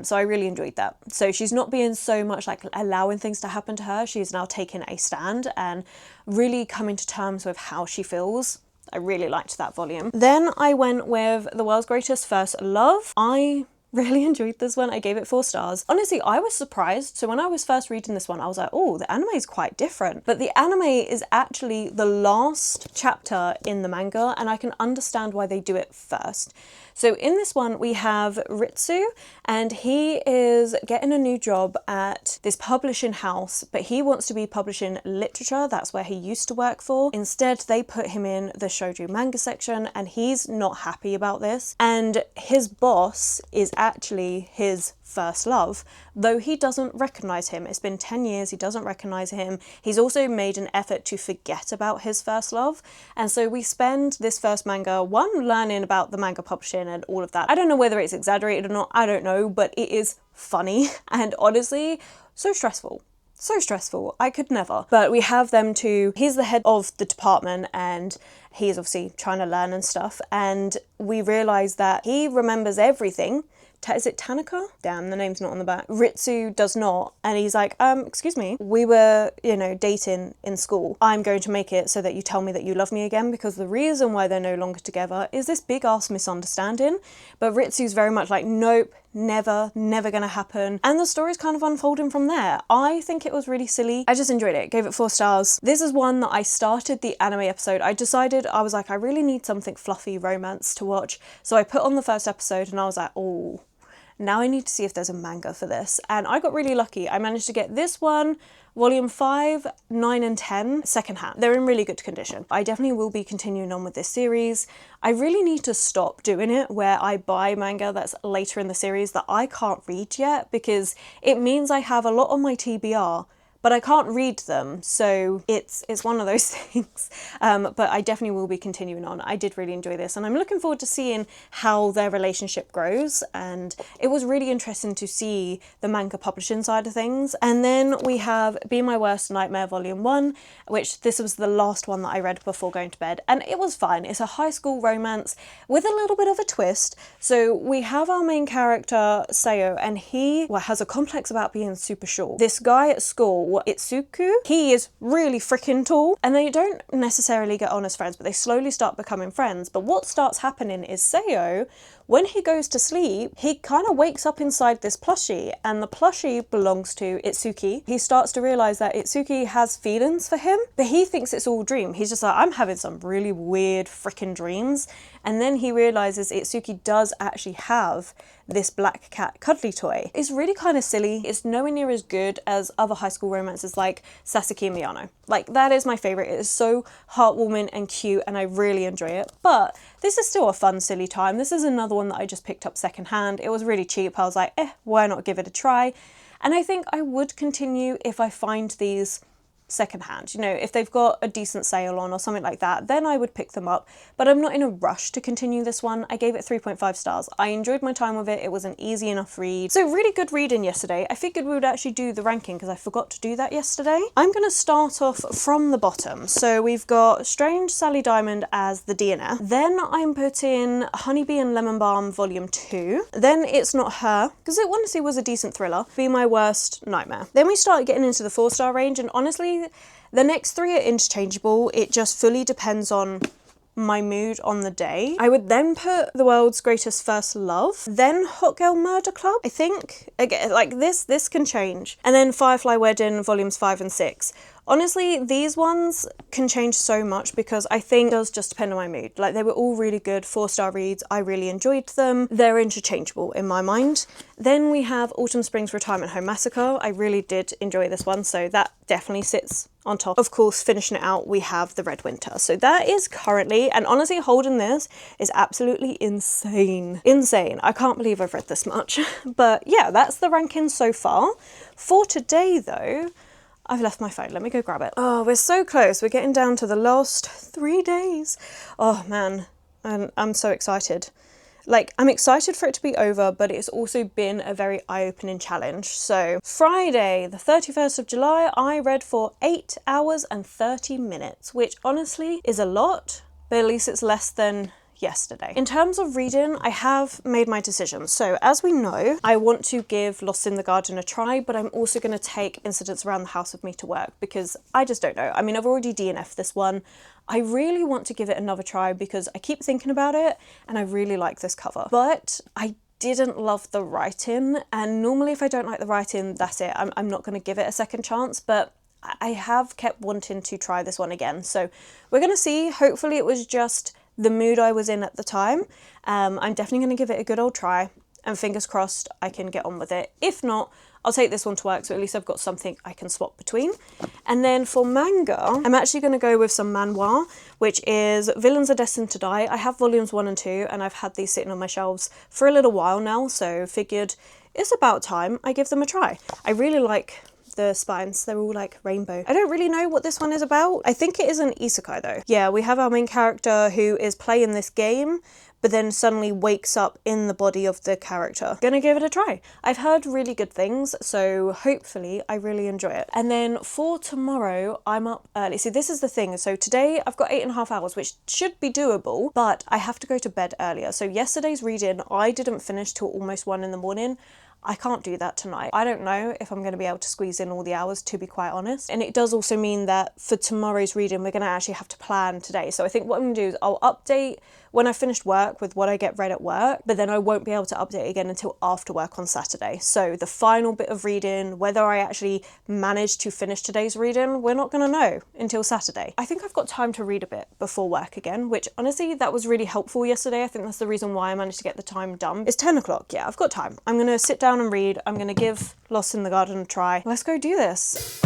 So I really enjoyed that. So she's not being so much like allowing things to happen to her. She's now taking a stand and really coming to terms with how she feels. I really liked that volume. Then I went with The World's Greatest First Love. I really enjoyed this one. I gave it 4 stars. Honestly, I was surprised. So when I was first reading this one, I was like, oh, the anime is quite different. But the anime is actually the last chapter in the manga, and I can understand why they do it first. So in this one, we have Ritsu, and he is getting a new job at this publishing house, but he wants to be publishing literature. That's where he used to work for. Instead, they put him in the shoujo manga section, and he's not happy about this. And his boss is actually his first love, though he doesn't recognize him. It's been 10 years, he doesn't recognize him. He's also made an effort to forget about his first love. And so we spend this first manga, one, learning about the manga publishing and all of that. I don't know whether it's exaggerated or not, I don't know, but it is funny and honestly so stressful. So stressful. I could never. But we have them two. He's the head of the department and he's obviously trying to learn and stuff. And we realise that he remembers everything. Is it Tanaka? Damn, the name's not on the back. Ritsu does not. And he's like, excuse me, we were, dating in school. I'm going to make it so that you tell me that you love me again, because the reason why they're no longer together is this big ass misunderstanding. But Ritsu's very much like, nope, never gonna happen. And the story's kind of unfolding from there. I think it was really silly. I just enjoyed it. Gave it 4 stars. This is one that I started the anime episode. I decided, I was like, I really need something fluffy romance to watch. So I put on the first episode and I was like, oh, now I need to see if there's a manga for this. And I got really lucky. I managed to get this one, volume 5, 9 and 10, secondhand. They're in really good condition. I definitely will be continuing on with this series. I really need to stop doing it where I buy manga that's later in the series that I can't read yet, because it means I have a lot on my TBR, but I can't read them, so it's one of those things. But I definitely will be continuing on. I did really enjoy this, and I'm looking forward to seeing how their relationship grows, and it was really interesting to see the manga publishing side of things. And then we have Be My Worst Nightmare Volume 1, which this was the last one that I read before going to bed, and it was fine. It's a high school romance with a little bit of a twist. So we have our main character, Sayo, and he has a complex about being super short. This guy at school, Itsuku, he is really freaking tall, and they don't necessarily get on as friends, but they slowly start becoming friends. But what starts happening is Sayo, when he goes to sleep, he kind of wakes up inside this plushie, and the plushie belongs to Itsuki. He starts to realise that Itsuki has feelings for him, but he thinks it's all a dream. He's just like, I'm having some really weird freaking dreams. And then he realises Itsuki does actually have this black cat cuddly toy. It's really kind of silly. It's nowhere near as good as other high school romances like Sasaki and Miyano. Like, that is my favourite. It is so heartwarming and cute, and I really enjoy it. But this is still a fun, silly time. This is another one that I just picked up secondhand. It was really cheap. I was like, why not give it a try? And I think I would continue if I find these secondhand. If they've got a decent sale on or something like that, then I would pick them up. But I'm not in a rush to continue this one. I gave it 3.5 stars. I enjoyed my time with it. It was an easy enough read. So really good reading yesterday. I figured we would actually do the ranking because I forgot to do that yesterday. I'm going to start off from the bottom. So we've got Strange Sally Diamond as the DNF. Then I'm putting Honeybee and Lemon Balm Volume 2. Then It's Not Her, because it honestly was a decent thriller. Be My Worst Nightmare. Then we start getting into the 4-star range, and honestly, the next 3 are interchangeable. It just fully depends on my mood on the day. I would then put The World's Greatest First Love, then Hot Girl Murder Club. I think, again, like this can change. And then Firefly Wedding Volumes 5 and 6. Honestly, these ones can change so much because I think it does just depend on my mood. Like, they were all really good 4-star reads. I really enjoyed them. They're interchangeable in my mind. Then we have Autumn Spring's Retirement Home Massacre. I really did enjoy this one, so that definitely sits on top. Of course, finishing it out, we have The Red Winter. So that is currently, and honestly, holding this is absolutely insane. Insane. I can't believe I've read this much. But yeah, that's the ranking so far. For today, though, I've left my phone. Let me go grab it. Oh, we're so close. We're getting down to the last 3 days. Oh, man. And I'm so excited. Like, I'm excited for it to be over, but it's also been a very eye-opening challenge. So, Friday, the 31st of July, I read for 8 hours and 30 minutes, which honestly is a lot, but at least it's less than yesterday. In terms of reading, I have made my decision. So as we know, I want to give Lost in the Garden a try, but I'm also going to take Incidents Around the House with me to work because I just don't know. I mean, I've already DNF'd this one. I really want to give it another try because I keep thinking about it and I really like this cover. But I didn't love the writing, and normally if I don't like the writing, that's it. I'm not going to give it a second chance, but I have kept wanting to try this one again. So we're going to see. Hopefully it was just the mood I was in at the time. I'm definitely going to give it a good old try, and fingers crossed I can get on with it. If not, I'll take this one to work, so at least I've got something I can swap between. And then for manga, I'm actually going to go with some manhwa, which is Villains Are Destined to Die. I have volumes 1 and 2, and I've had these sitting on my shelves for a little while now, so figured it's about time I give them a try. I really like the spines, they're all like rainbow. I don't really know what this one is about. I think it is an isekai though. Yeah, we have our main character who is playing this game, but then suddenly wakes up in the body of the character. Gonna give it a try. I've heard really good things, so hopefully I really enjoy it. And then for tomorrow, I'm up early. See, this is the thing. So today I've got 8.5 hours, which should be doable, but I have to go to bed earlier. So yesterday's reading, I didn't finish till almost 1 in the morning. I can't do that tonight. I don't know if I'm going to be able to squeeze in all the hours, to be quite honest. And it does also mean that for tomorrow's reading, we're going to actually have to plan today. So I think what I'm going to do is I'll update when I finished work with what I get read at work, but then I won't be able to update again until after work on Saturday. So the final bit of reading, whether I actually manage to finish today's reading, we're not going to know until Saturday. I think I've got time to read a bit before work again, which honestly, that was really helpful yesterday. I think that's the reason why I managed to get the time done. It's 10 o'clock. Yeah, I've got time. I'm going to sit down and read. I'm going to give Lost in the Garden a try. Let's go do this.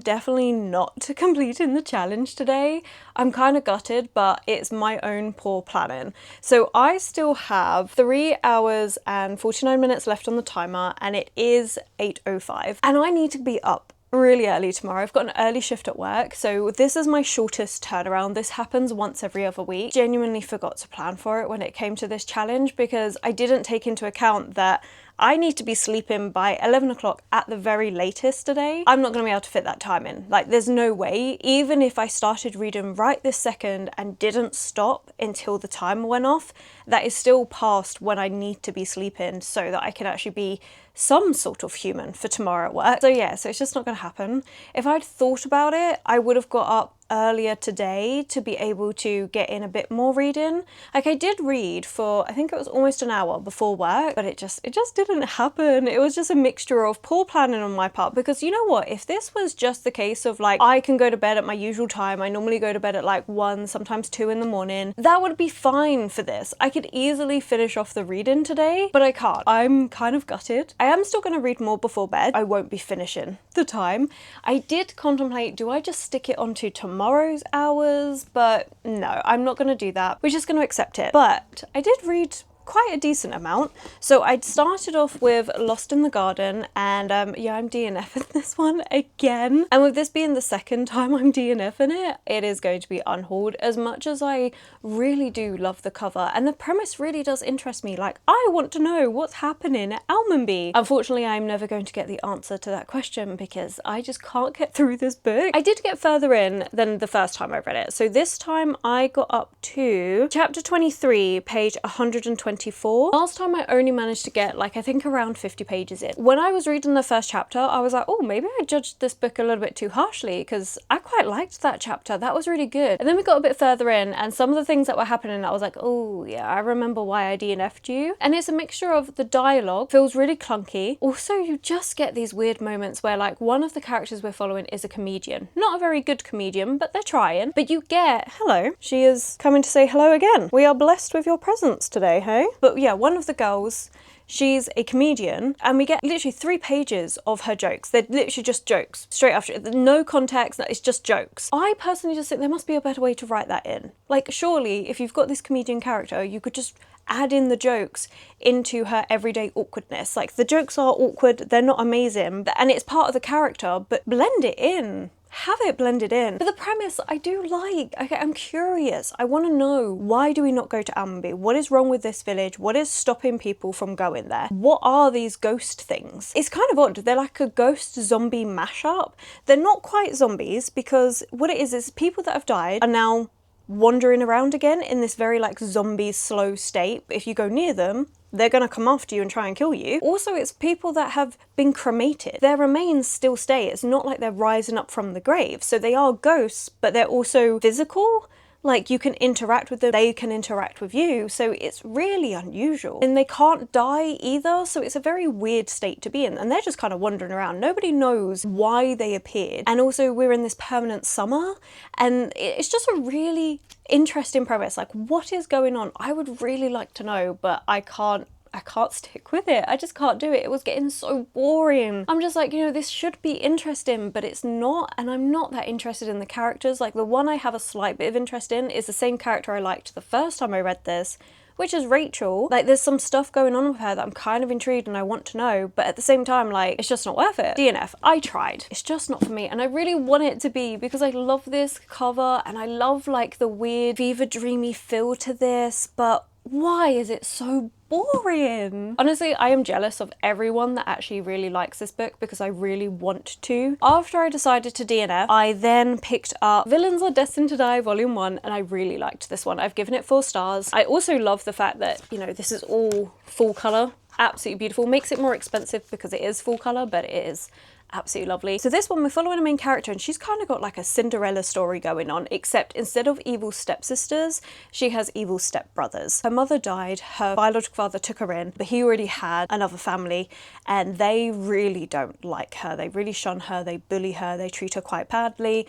Definitely not completing the challenge today. I'm kind of gutted, but it's my own poor planning. So I still have 3 hours and 49 minutes left on the timer, and it is 8:05, and I need to be up really early tomorrow. I've got an early shift at work, so this is my shortest turnaround. This happens once every other week. Genuinely forgot to plan for it when it came to this challenge, because I didn't take into account that I need to be sleeping by 11 o'clock at the very latest today. I'm not going to be able to fit that time in. Like, there's no way. Even if I started reading right this second and didn't stop until the timer went off, that is still past when I need to be sleeping so that I can actually be some sort of human for tomorrow at work. So yeah, so it's just not going to happen. If I'd thought about it, I would have got up earlier today to be able to get in a bit more reading. Like, I did read for, I think it was almost an hour before work, but it just didn't happen. It was just a mixture of poor planning on my part, because you know what, if this was just the case of like, I can go to bed at my usual time, I normally go to bed at like 1, sometimes 2 in the morning, that would be fine for this. I could easily finish off the reading today, but I can't. I'm kind of gutted. I am still going to read more before bed. I won't be finishing the time. I did contemplate, do I just stick it onto tomorrow's hours? But no, I'm not going to do that. We're just going to accept it. But I did read quite a decent amount. So I started off with Lost in the Garden, and yeah, I'm DNFing this one again. And with this being the second time I'm DNFing it, it is going to be unhauled. As much as I really do love the cover, and the premise really does interest me, like, I want to know what's happening at Almonby. Unfortunately, I'm never going to get the answer to that question because I just can't get through this book. I did get further in than the first time I read it. So this time I got up to chapter 23, page 124. Last time I only managed to get like, I think around 50 pages in. When I was reading the first chapter, I was like, oh, maybe I judged this book a little bit too harshly, because I quite liked that chapter. That was really good. And then we got a bit further in, and some of the things that were happening, I was like, oh yeah, I remember why I DNF'd you. And it's a mixture of the dialogue feels really clunky. Also, you just get these weird moments where like one of the characters we're following is a comedian. Not a very good comedian, but they're trying. But you get, hello, she is coming to say hello again. We are blessed with your presence today, hey? But yeah, one of the girls, she's a comedian, and we get literally 3 pages of her jokes. They're literally just jokes, straight after. No context, it's just jokes. I personally just think there must be a better way to write that in. Like, surely, if you've got this comedian character, you could just add in the jokes into her everyday awkwardness. Like, the jokes are awkward, they're not amazing, and it's part of the character, but blend it in. have it blended in. But the premise I do like. Okay, I'm curious. I want to know, why do we not go to Allenby? What is wrong with this village? What is stopping people from going there? What are these ghost things? It's kind of odd. They're like a ghost zombie mashup. They're not quite zombies, because what it is people that have died are now wandering around again in this very like zombie slow state. If you go near them, they're gonna come after you and try and kill you. Also, it's people that have been cremated. Their remains still stay. It's not like they're rising up from the grave. So they are ghosts, but they're also physical. Like, you can interact with them, they can interact with you, so it's really unusual. And they can't die either, so it's a very weird state to be in, and they're just kind of wandering around. Nobody knows why they appeared. And also, we're in this permanent summer, and it's just a really interesting premise. Like, what is going on? I would really like to know, but I can't stick with it. I just can't do it. It was getting so boring. I'm just like, you know, this should be interesting, but it's not, and I'm not that interested in the characters. Like, the one I have a slight bit of interest in is the same character I liked the first time I read this, which is Rachel. Like, there's some stuff going on with her that I'm kind of intrigued and I want to know, but at the same time, like, it's just not worth it. DNF, I tried. It's just not for me, and I really want it to be, because I love this cover and I love like the weird fever dreamy feel to this, but why is it so boring? Honestly, I am jealous of everyone that actually really likes this book, because I really want to. After I decided to DNF, I then picked up Villains Are Destined to Die Volume 1, and I really liked this one. I've given it 4 stars. I also love the fact that, you know, this is all full colour. Absolutely beautiful. Makes it more expensive because it is full colour, but it is absolutely lovely. So this one, we're following a main character, and she's kind of got like a Cinderella story going on, except instead of evil stepsisters, she has evil stepbrothers. Her mother died, her biological father took her in, but he already had another family, and they really don't like her. They really shun her, they bully her, they treat her quite badly.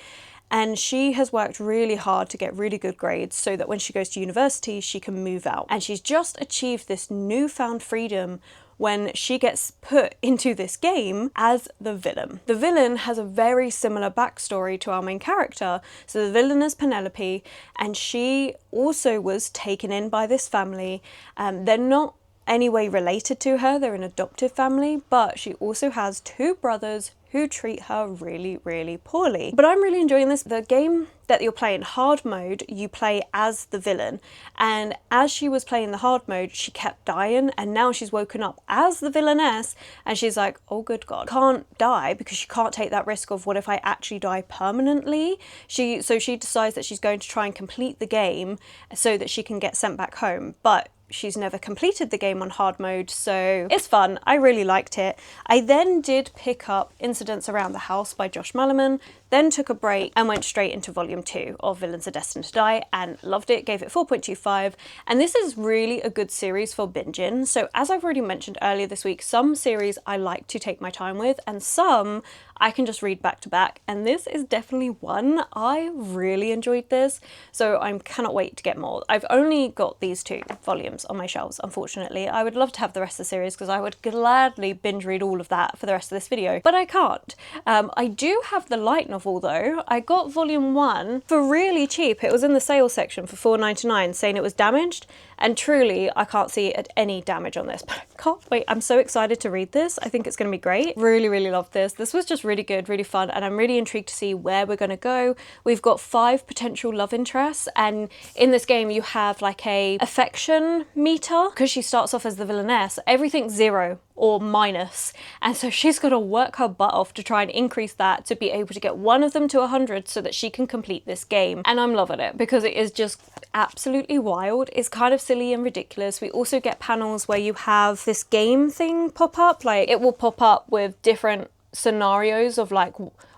And she has worked really hard to get really good grades so that when she goes to university, she can move out. And she's just achieved this newfound freedom when she gets put into this game as the villain. The villain has a very similar backstory to our main character. So the villain is Penelope, and she also was taken in by this family. They're not anyway related to her, they're an adoptive family, but she also has 2 brothers who treat her really, really poorly. But I'm really enjoying this. The game that you're playing, hard mode, you play as the villain. And as she was playing the hard mode, she kept dying, and now she's woken up as the villainess, and she's like, oh good God, can't die, because she can't take that risk of what if I actually die permanently? So she decides that she's going to try and complete the game so that she can get sent back home. But she's never completed the game on hard mode, so it's fun. I really liked it. I then did pick up Incidents Around the House by Josh Malerman, then took a break and went straight into volume 2 of Villains Are Destined to Die and loved it, gave it 4.25. And this is really a good series for binging. So as I've already mentioned earlier this week, some series I like to take my time with, and some I can just read back to back, and this is definitely one. I really enjoyed this, so I cannot wait to get more. I've only got these 2 volumes on my shelves, unfortunately. I would love to have the rest of the series, because I would gladly binge read all of that for the rest of this video, but I can't. I do have the light novel though. I got volume 1 for really cheap. It was in the sale section for $4.99, saying it was damaged, and truly I can't see any damage on this, but I can't wait. I'm so excited to read this. I think it's going to be great. Really, really love this. This was just really good, really fun, and I'm really intrigued to see where we're going to go. We've got 5 potential love interests, and in this game you have like a affection meter, because she starts off as the villainess. Everything's 0 or minus, and so she's got to work her butt off to try and increase that to be able to get one of them to 100 so that she can complete this game. And I'm loving it because it is just absolutely wild. It's kind of silly and ridiculous. We also get panels where you have this game thing pop up, like it will pop up with different scenarios of like,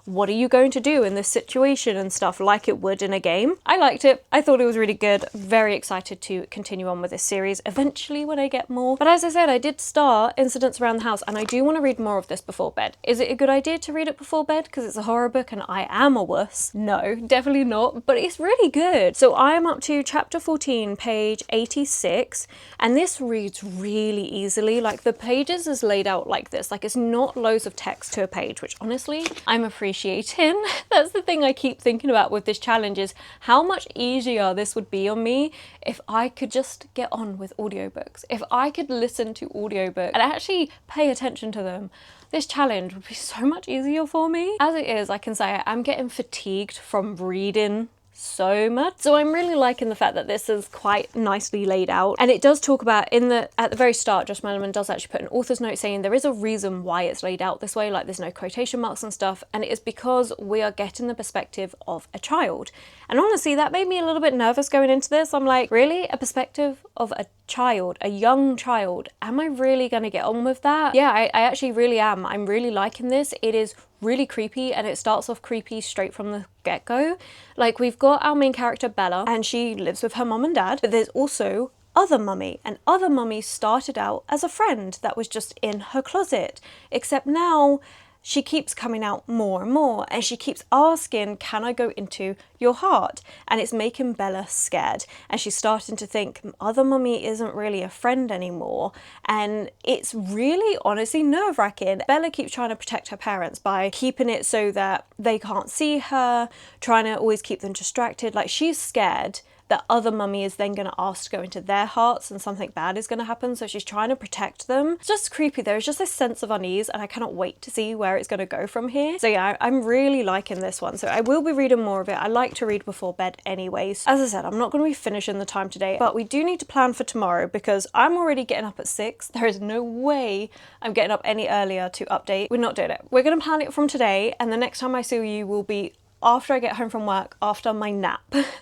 what are you going to do in this situation and stuff, like it would in a game. I liked it. I thought it was really good. Very excited to continue on with this series eventually when I get more. But as I said, I did start Incidents Around the House, and I do want to read more of this before bed. Is it a good idea to read it before bed because it's a horror book and I am a wuss? No, definitely not, but it's really good. So I am up to chapter 14, page 86, and this reads really easily. Like the pages is laid out like this, like it's not loads of text to a page, which honestly, I'm a free appreciating. That's the thing I keep thinking about with this challenge, is how much easier this would be on me if I could just get on with audiobooks. If I could listen to audiobooks and actually pay attention to them, this challenge would be so much easier for me. As it is, I can say I'm getting fatigued from reading so much. So I'm really liking the fact that this is quite nicely laid out, and it does talk about at the very start, Josh Malerman does actually put an author's note saying there is a reason why it's laid out this way, like there's no quotation marks and stuff, and it is because we are getting the perspective of a child. And honestly, that made me a little bit nervous going into this. I'm like, really? A perspective of a child, a young child? Am I really going to get on with that? Yeah, I actually really am. I'm really liking this. It is really creepy, and it starts off creepy straight from the get-go. Like, we've got our main character Bella, and she lives with her mum and dad, but there's also Other Mummy, and Other Mummy started out as a friend that was just in her closet, except now she keeps coming out more and more, and she keeps asking, can I go into your heart? And it's making Bella scared, and she's starting to think Other Mummy isn't really a friend anymore, and it's really honestly nerve-wracking. Bella keeps trying to protect her parents by keeping it so that they can't see her, trying to always keep them distracted. Like, she's scared that Other Mummy is then going to ask to go into their hearts and something bad is going to happen, so she's trying to protect them. It's just creepy. There's just this sense of unease, and I cannot wait to see where it's going to go from here. So yeah, I'm really liking this one. So I will be reading more of it. I like to read before bed anyways. As I said, I'm not going to be finishing the time today, but we do need to plan for tomorrow because I'm already getting up at 6. There is no way I'm getting up any earlier to update. We're not doing it. We're going to plan it from today, and the next time I see you will be after I get home from work, after my nap.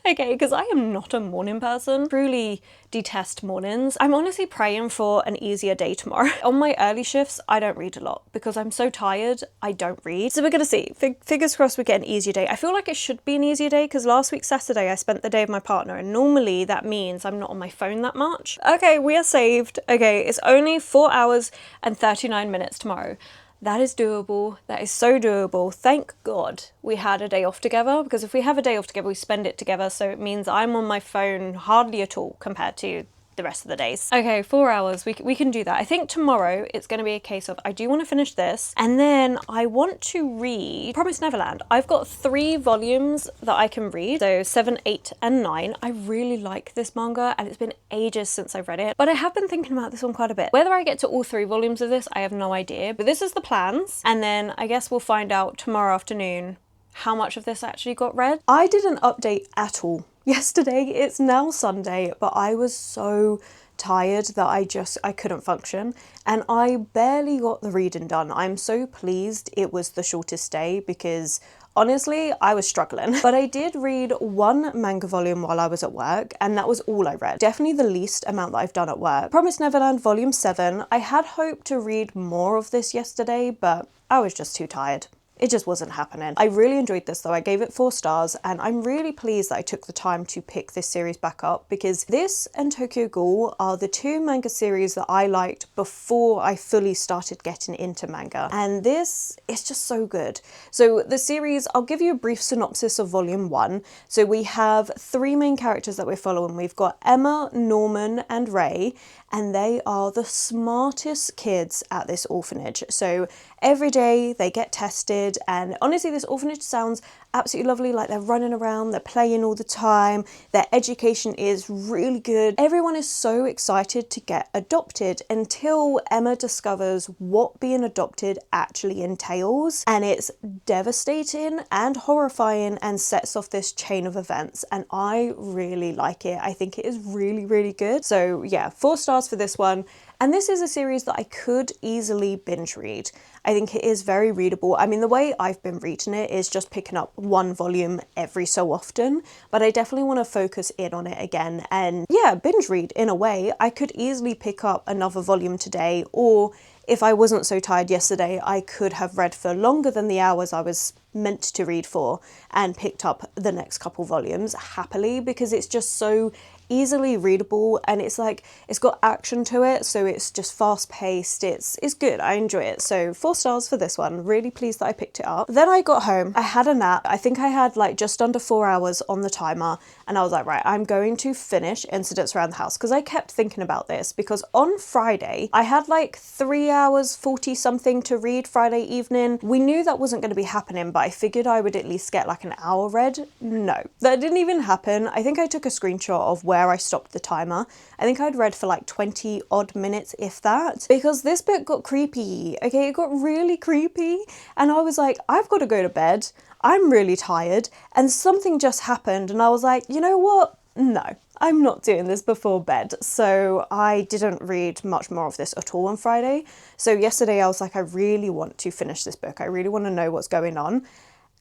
Okay, because I am not a morning person. Truly detest mornings. I'm honestly praying for an easier day tomorrow. On my early shifts, I don't read a lot because I'm so tired, I don't read. So we're gonna see. Fingers crossed we get an easier day. I feel like it should be an easier day because last week Saturday I spent the day with my partner, and normally that means I'm not on my phone that much. Okay, we are saved. Okay, it's only 4 hours and 39 minutes tomorrow. That is doable. That is so doable. Thank God we had a day off together, because if we have a day off together, we spend it together. So it means I'm on my phone hardly at all compared to the rest of the days. Okay, 4 hours, we can do that. I think tomorrow it's going to be a case of I do want to finish this, and then I want to read Promised Neverland. I've got 3 volumes that I can read, so 7, 8 and 9. I really like this manga, and it's been ages since I've read it, but I have been thinking about this one quite a bit. Whether I get to all 3 volumes of this, I have no idea, but this is the plans, and then I guess we'll find out tomorrow afternoon how much of this actually got read. I didn't update at all yesterday. It's now Sunday, but I was so tired that I couldn't function, and I barely got the reading done. I'm so pleased it was the shortest day because honestly, I was struggling. But I did read 1 manga volume while I was at work, and that was all I read. Definitely the least amount that I've done at work. Promised Neverland Volume 7. I had hoped to read more of this yesterday, but I was just too tired. It just wasn't happening. I really enjoyed this though. I gave it 4 stars, and I'm really pleased that I took the time to pick this series back up, because this and Tokyo Ghoul are the 2 manga series that I liked before I fully started getting into manga. And this is just so good. So the series, I'll give you a brief synopsis of volume 1. So we have 3 main characters that we're following. We've got Emma, Norman and Ray, and they are the smartest kids at this orphanage. So every day they get tested, and honestly this orphanage sounds absolutely lovely. Like, they're running around, they're playing all the time, their education is really good. Everyone is so excited to get adopted until Emma discovers what being adopted actually entails, and it's devastating and horrifying and sets off this chain of events, and I really like it. I think it is really, really good. So yeah, 4 stars for this one. And this is a series that I could easily binge read. I think it is very readable. I mean, the way I've been reading it is just picking up 1 volume every so often, but I definitely want to focus in on it again and yeah, binge read in a way. I could easily pick up another volume today, or if I wasn't so tired yesterday, I could have read for longer than the hours I was meant to read for and picked up the next couple volumes happily, because it's just so easily readable, and it's like, it's got action to it, so it's just fast paced. It's good. I enjoy it. So 4 stars for this one. Really pleased that I picked it up. Then I got home, I had a nap. I think I had like just under 4 hours on the timer, and I was like, right, I'm going to finish Incidents Around the House, because I kept thinking about this, because on Friday I had like 3 hours 40 something to read Friday evening. We knew that wasn't going to be happening, but I figured I would at least get like an hour read. No, that didn't even happen. I think I took a screenshot of where I stopped the timer. I think I'd read for like 20 odd minutes, if that, because this book got creepy. Okay, it got really creepy, and I was like, I've got to go to bed. I'm really tired, and something just happened, and I was like, you know what? No, I'm not doing this before bed. So I didn't read much more of this at all on Friday. So yesterday I was like, I really want to finish this book. I really want to know what's going on.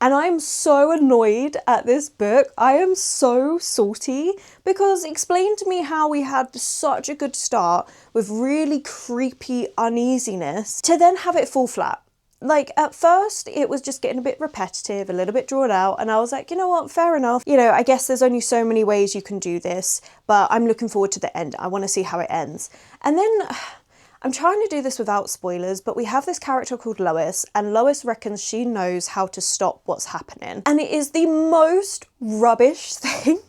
And I'm so annoyed at this book. I am so salty, because explain to me how we had such a good start with really creepy uneasiness to then have it fall flat. Like, at first it was just getting a bit repetitive, a little bit drawn out, and I was like, you know what, fair enough. You know, I guess there's only so many ways you can do this, but I'm looking forward to the end. I want to see how it ends. And then I'm trying to do this without spoilers, but we have this character called Lois, and Lois reckons she knows how to stop what's happening. And it is the most rubbish thing.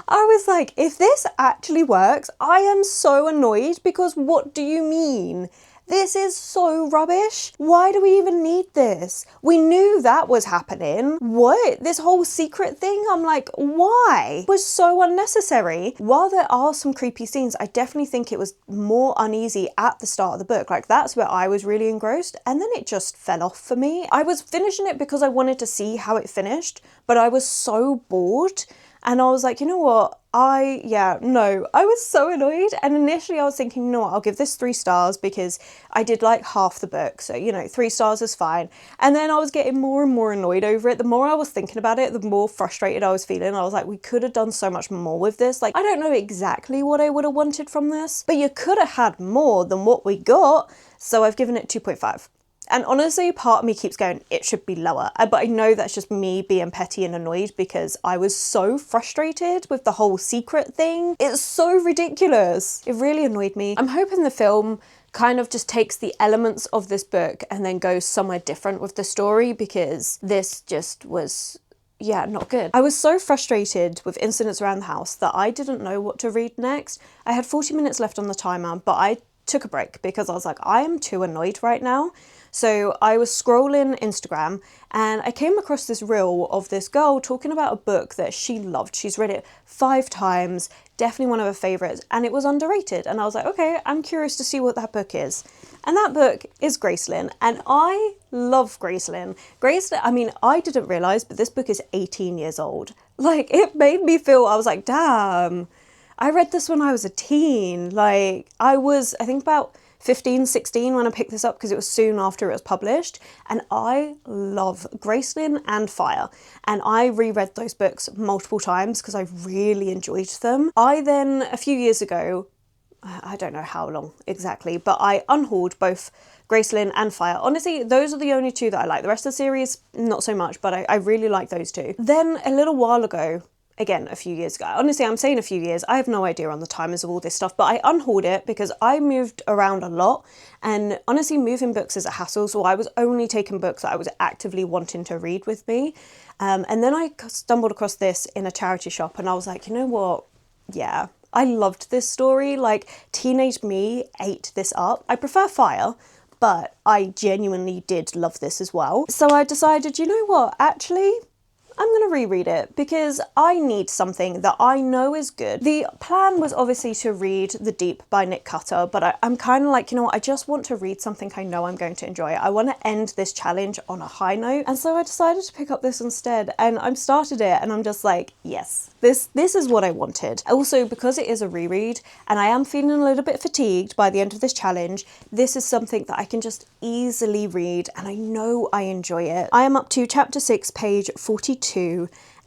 I was like, if this actually works, I am so annoyed, because what do you mean? This is so rubbish. Why do we even need this? We knew that was happening. What? This whole secret thing? I'm like, why? It was so unnecessary. While there are some creepy scenes, I definitely think it was more uneasy at the start of the book. Like, that's where I was really engrossed, and then it just fell off for me. I was finishing it because I wanted to see how it finished, but I was so bored. And I was like, you know what? I was so annoyed. And initially I was thinking, you know what, I'll give this 3 stars, because I did like half the book. So, you know, 3 stars is fine. And then I was getting more and more annoyed over it. The more I was thinking about it, the more frustrated I was feeling. I was like, we could have done so much more with this. Like, I don't know exactly what I would have wanted from this, but you could have had more than what we got. So I've given it 2.5. And honestly, part of me keeps going, it should be lower. But I know that's just me being petty and annoyed, because I was so frustrated with the whole secret thing. It's so ridiculous. It really annoyed me. I'm hoping the film kind of just takes the elements of this book and then goes somewhere different with the story, because this just was, yeah, not good. I was so frustrated with Incidents Around the House that I didn't know what to read next. I had 40 minutes left on the timer, but I took a break because I was like, I am too annoyed right now. So I was scrolling Instagram, and I came across this reel of this girl talking about a book that she loved. She's read it 5 times, definitely one of her favourites, and it was underrated. And I was like, okay, I'm curious to see what that book is. And that book is Gracelyn, and I love Gracelyn. Gracelyn, I mean, I didn't realise, but this book is 18 years old. Like, it made me feel, I was like, damn, I read this when I was a teen. Like, I think about 15, 16 when I picked this up, because it was soon after it was published. And I love Gracelyn and Fire. And I reread those books multiple times because I really enjoyed them. I then, a few years ago, I don't know how long exactly, but I unhauled both Gracelyn and Fire. Honestly, those are the only 2 that I like. The rest of the series, not so much, but I really like those 2. Then a little while ago, again, a few years ago. Honestly, I'm saying a few years. I have no idea on the timers of all this stuff, but I unhauled it because I moved around a lot, and honestly, moving books is a hassle, so I was only taking books that I was actively wanting to read with me. And then I stumbled across this in a charity shop, and I was like, you know what? Yeah, I loved this story. Like, teenage me ate this up. I prefer Fire, but I genuinely did love this as well. So I decided, you know what? Actually, I'm going to reread it because I need something that I know is good. The plan was obviously to read The Deep by Nick Cutter, but I'm kind of like, you know what, I just want to read something I know I'm going to enjoy. I want to end this challenge on a high note, and so I decided to pick up this instead, and I started it and I'm just like, yes, this is what I wanted. Also, because it is a reread and I am feeling a little bit fatigued by the end of this challenge, this is something that I can just easily read and I know I enjoy it. I am up to chapter 6, page 42.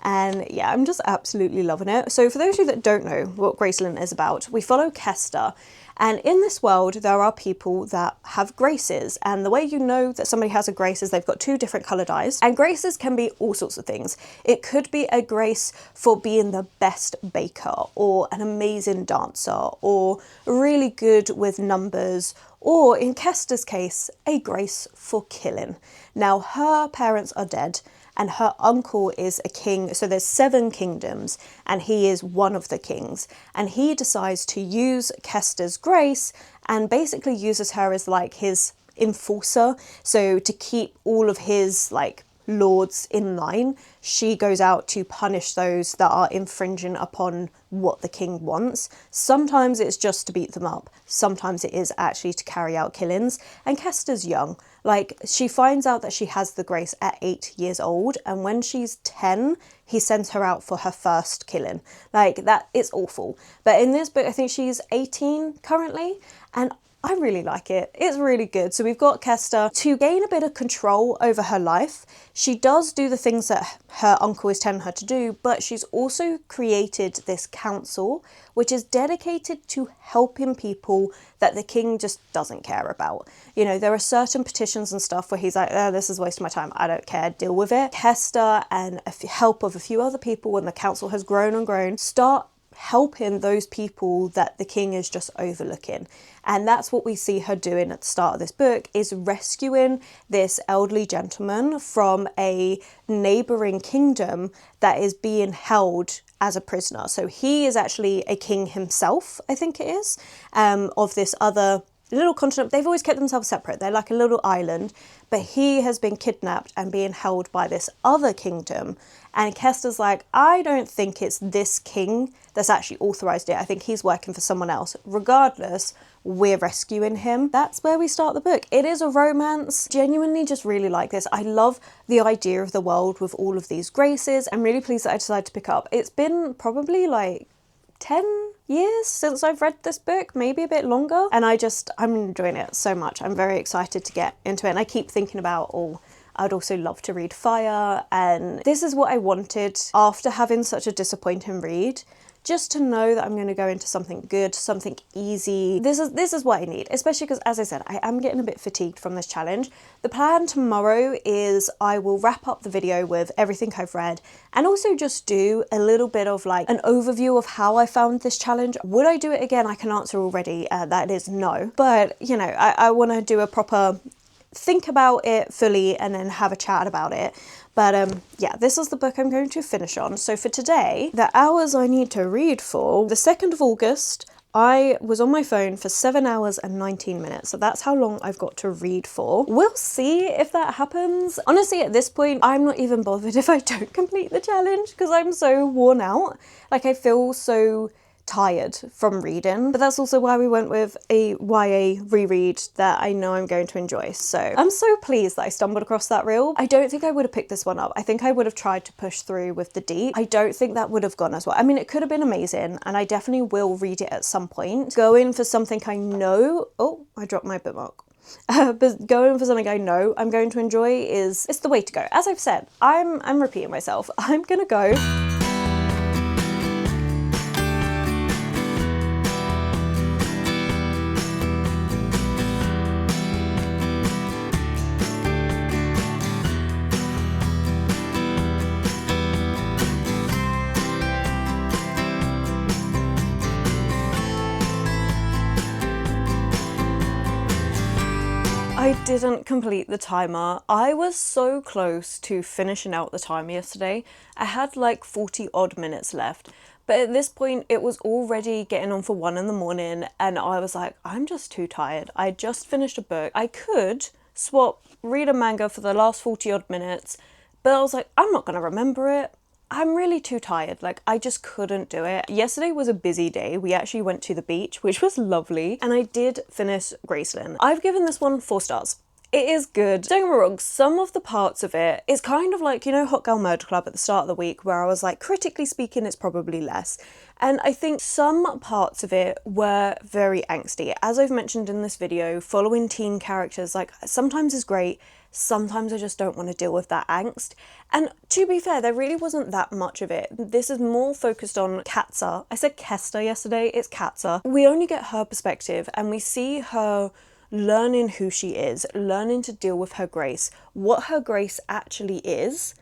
And yeah, I'm just absolutely loving it. So for those of you that don't know what Gracelyn is about, we follow Kester, And in this world, there are people that have graces. And the way you know that somebody has a grace is they've got 2 different coloured eyes. And graces can be all sorts of things. It could be a grace for being the best baker, or an amazing dancer, or really good with numbers, or in Kester's case, a grace for killing. Now, her parents are dead, and her uncle is a king. So there's 7 kingdoms, and he is one of the kings. And he decides to use Kester's grace and basically uses her as like his enforcer. So to keep all of his like lords in line, she goes out to punish those that are infringing upon what the king wants. Sometimes it's just to beat them up. Sometimes it is actually to carry out killings. And Kester's young. Like, she finds out that she has the grace at 8 years old, and when she's 10, he sends her out for her first killing. Like, that is awful. But in this book, I think she's 18 currently, and I really like it. It's really good. So we've got Kester to gain a bit of control over her life. She does do the things that her uncle is telling her to do, but she's also created this council, which is dedicated to helping people that the king just doesn't care about. You know, there are certain petitions and stuff where he's like, oh, this is wasting my time. I don't care. Deal with it. Kester and help of a few other people, when the council has grown and grown, start helping those people that the king is just overlooking. And that's what we see her doing at the start of this book, is rescuing this elderly gentleman from a neighbouring kingdom that is being held as a prisoner. So he is actually a king himself, I think it is, of this other little continent. They've always kept themselves separate. They're like a little island, but he has been kidnapped and being held by this other kingdom. And Kester's like, I don't think it's this king that's actually authorised it. I think he's working for someone else. Regardless, we're rescuing him. That's where we start the book. It is a romance. Genuinely just really like this. I love the idea of the world with all of these graces. I'm really pleased that I decided to pick up. It's been probably like 10 years since I've read this book, maybe a bit longer. And I'm enjoying it so much. I'm very excited to get into it. And I keep thinking about, I'd also love to read Fire, and this is what I wanted after having such a disappointing read. Just to know that I'm going to go into something good, something easy. This is what I need, especially because, as I said, I am getting a bit fatigued from this challenge. The plan tomorrow is I will wrap up the video with everything I've read, and also just do a little bit of like an overview of how I found this challenge. Would I do it again? I can answer already. That is no. But, you know, I want to do a proper think about it fully and then have a chat about it. But yeah, this is the book I'm going to finish on. So for today, the hours I need to read for, the 2nd of August, I was on my phone for 7 hours and 19 minutes. So that's how long I've got to read for. We'll see if that happens. Honestly, at this point, I'm not even bothered if I don't complete the challenge because I'm so worn out. Like, I feel so tired from reading, but that's also why we went with a YA reread that I know I'm going to enjoy. So I'm so pleased that I stumbled across that reel. I don't think I would have picked this one up. I think I would have tried to push through with the deep. I don't think that would have gone as well. I mean, it could have been amazing, and I definitely will read it at some point. Going for something I know, oh, I dropped my bookmark. But going for something I know I'm going to enjoy it's the way to go. As I've said, I'm repeating myself. I'm gonna go. I didn't complete the timer. I was so close to finishing out the timer yesterday. I had like 40 odd minutes left. But at this point, it was already getting on for 1 in the morning, and I was like, I'm just too tired. I just finished a book. I could read a manga for the last 40 odd minutes, but I was like, I'm not gonna remember it. I'm really too tired. Like, I just couldn't do it. Yesterday was a busy day. We actually went to the beach, which was lovely, and I did finish Graceland. I've given this one 4 stars. It is good. Don't get me wrong, some of the parts of it is kind of like, you know, Hot Girl Murder Club at the start of the week, where I was like, critically speaking, it's probably less. And I think some parts of it were very angsty. As I've mentioned in this video, following teen characters, like, sometimes is great, sometimes I just don't want to deal with that angst. And to be fair, there really wasn't that much of it. This is more focused on Katza. I said Kester yesterday, it's Katza. We only get her perspective and we see her learning who she is, learning to deal with her grace, what her grace actually is.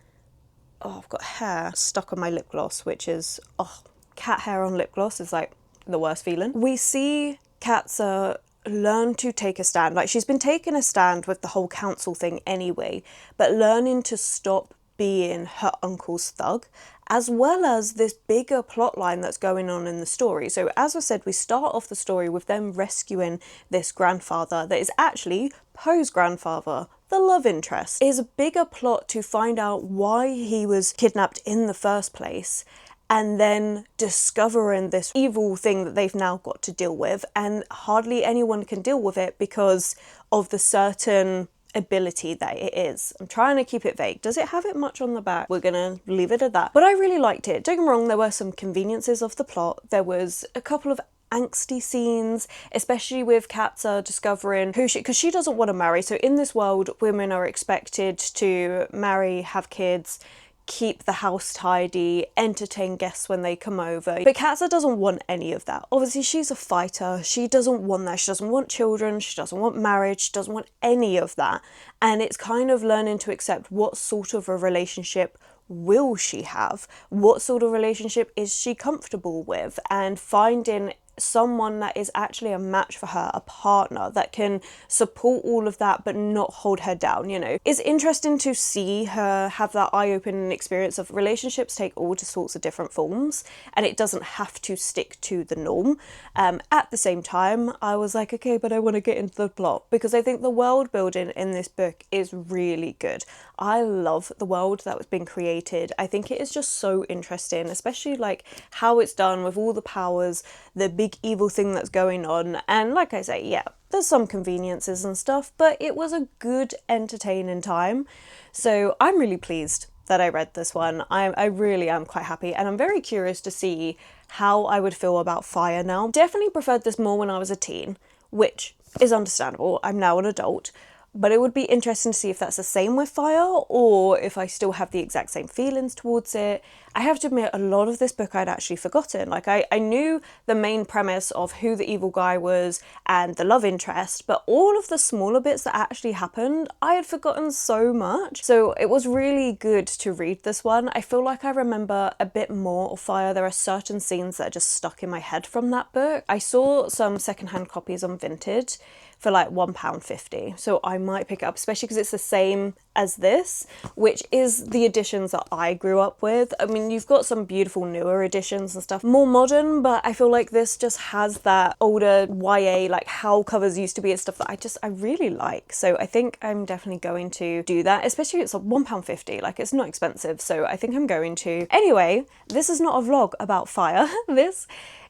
Oh, I've got hair stuck on my lip gloss, which is, oh, cat hair on lip gloss is like the worst feeling. We see Katza learn to take a stand. Like, she's been taking a stand with the whole council thing anyway, but learning to stop being her uncle's thug, as well as this bigger plot line that's going on in the story. So as I said, we start off the story with them rescuing this grandfather that is actually Poe's grandfather, the love interest. Is a bigger plot to find out why he was kidnapped in the first place, and then discovering this evil thing that they've now got to deal with, and hardly anyone can deal with it because of the certain ability that it is. I'm trying to keep it vague. Does it have it much on the back? We're gonna leave it at that. But I really liked it. Don't get me wrong, there were some conveniences of the plot. There was a couple of angsty scenes, especially with Katza discovering who she, because she doesn't want to marry. So in this world, women are expected to marry, have kids, keep the house tidy, entertain guests when they come over. But Katza doesn't want any of that. Obviously, she's a fighter. She doesn't want that. She doesn't want children. She doesn't want marriage. She doesn't want any of that. And it's kind of learning to accept what sort of a relationship will she have? What sort of relationship is she comfortable with? And finding someone that is actually a match for her, a partner that can support all of that but not hold her down, you know. It's interesting to see her have that eye-opening experience of relationships take all sorts of different forms and it doesn't have to stick to the norm. At the same time, I was like, okay, but I want to get into the plot, because I think the world building in this book is really good. I love the world that was being created. I think it is just so interesting, especially like how it's done with all the powers, the big evil thing that's going on. And like I say, yeah, there's some conveniences and stuff, but it was a good, entertaining time. So I'm really pleased that I read this one. I really am quite happy, and I'm very curious to see how I would feel about fire now. Definitely preferred this more when I was a teen, which is understandable. I'm now an adult. But it would be interesting to see if that's the same with fire, or if I still have the exact same feelings towards it. I have to admit, a lot of this book I'd actually forgotten. Like, I knew the main premise of who the evil guy was and the love interest, but all of the smaller bits that actually happened, I had forgotten so much. So it was really good to read this one. I feel like I remember a bit more of fire. There are certain scenes that are just stuck in my head from that book. I saw some secondhand copies on Vinted for like £1.50. So I might pick it up, especially because it's the same as this, which is the editions that I grew up with. I mean, you've got some beautiful newer editions and stuff, more modern, but I feel like this just has that older YA, like how covers used to be and stuff that I really like. So I think I'm definitely going to do that, especially it's like £1.50, like it's not expensive. So I think I'm going to. Anyway, this is not a vlog about fire. This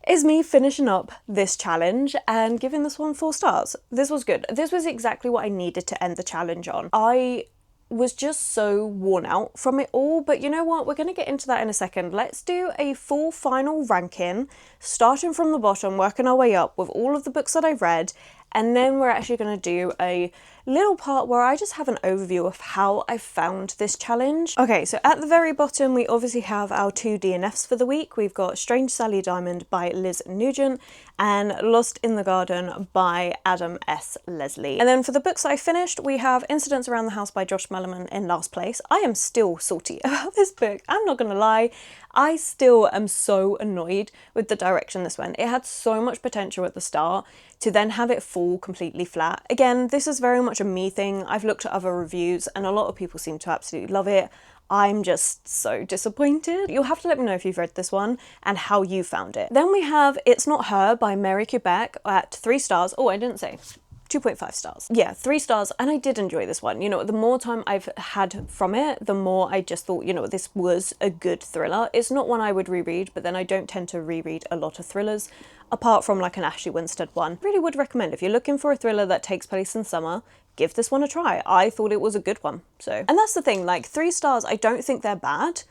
is me finishing up this challenge and giving this one 4 stars. This was good. This was exactly what I needed to end the challenge on. I was just so worn out from it all, but you know what? We're going to get into that in a second. Let's do a full final ranking, starting from the bottom, working our way up with all of the books that I've read, and then we're actually going to do a little part where I just have an overview of how I found this challenge. Okay, so at the very bottom, we obviously have our 2 DNFs for the week. We've got Strange Sally Diamond by Liz Nugent and Lost in the Garden by Adam S. Leslie. And then for the books that I finished, we have Incidents Around the House by Josh Mellerman in last place. I am still salty about this book. I'm not gonna lie. I still am so annoyed with the direction this went. It had so much potential at the start to then have it fall completely flat. Again, this is very much a me thing. I've looked at other reviews and a lot of people seem to absolutely love it. I'm just so disappointed. You'll have to let me know if you've read this one and how you found it. Then we have It's Not Her by Mary Quebec at 3 stars. Oh, I didn't say. 2.5 stars. Yeah, 3 stars, and I did enjoy this one. You know, the more time I've had from it, the more I just thought, you know, this was a good thriller. It's not one I would reread, but then I don't tend to reread a lot of thrillers, apart from like an Ashley Winstead one. Really would recommend, if you're looking for a thriller that takes place in summer, give this one a try. I thought it was a good one. So, and that's the thing, like 3 stars, I don't think they're bad.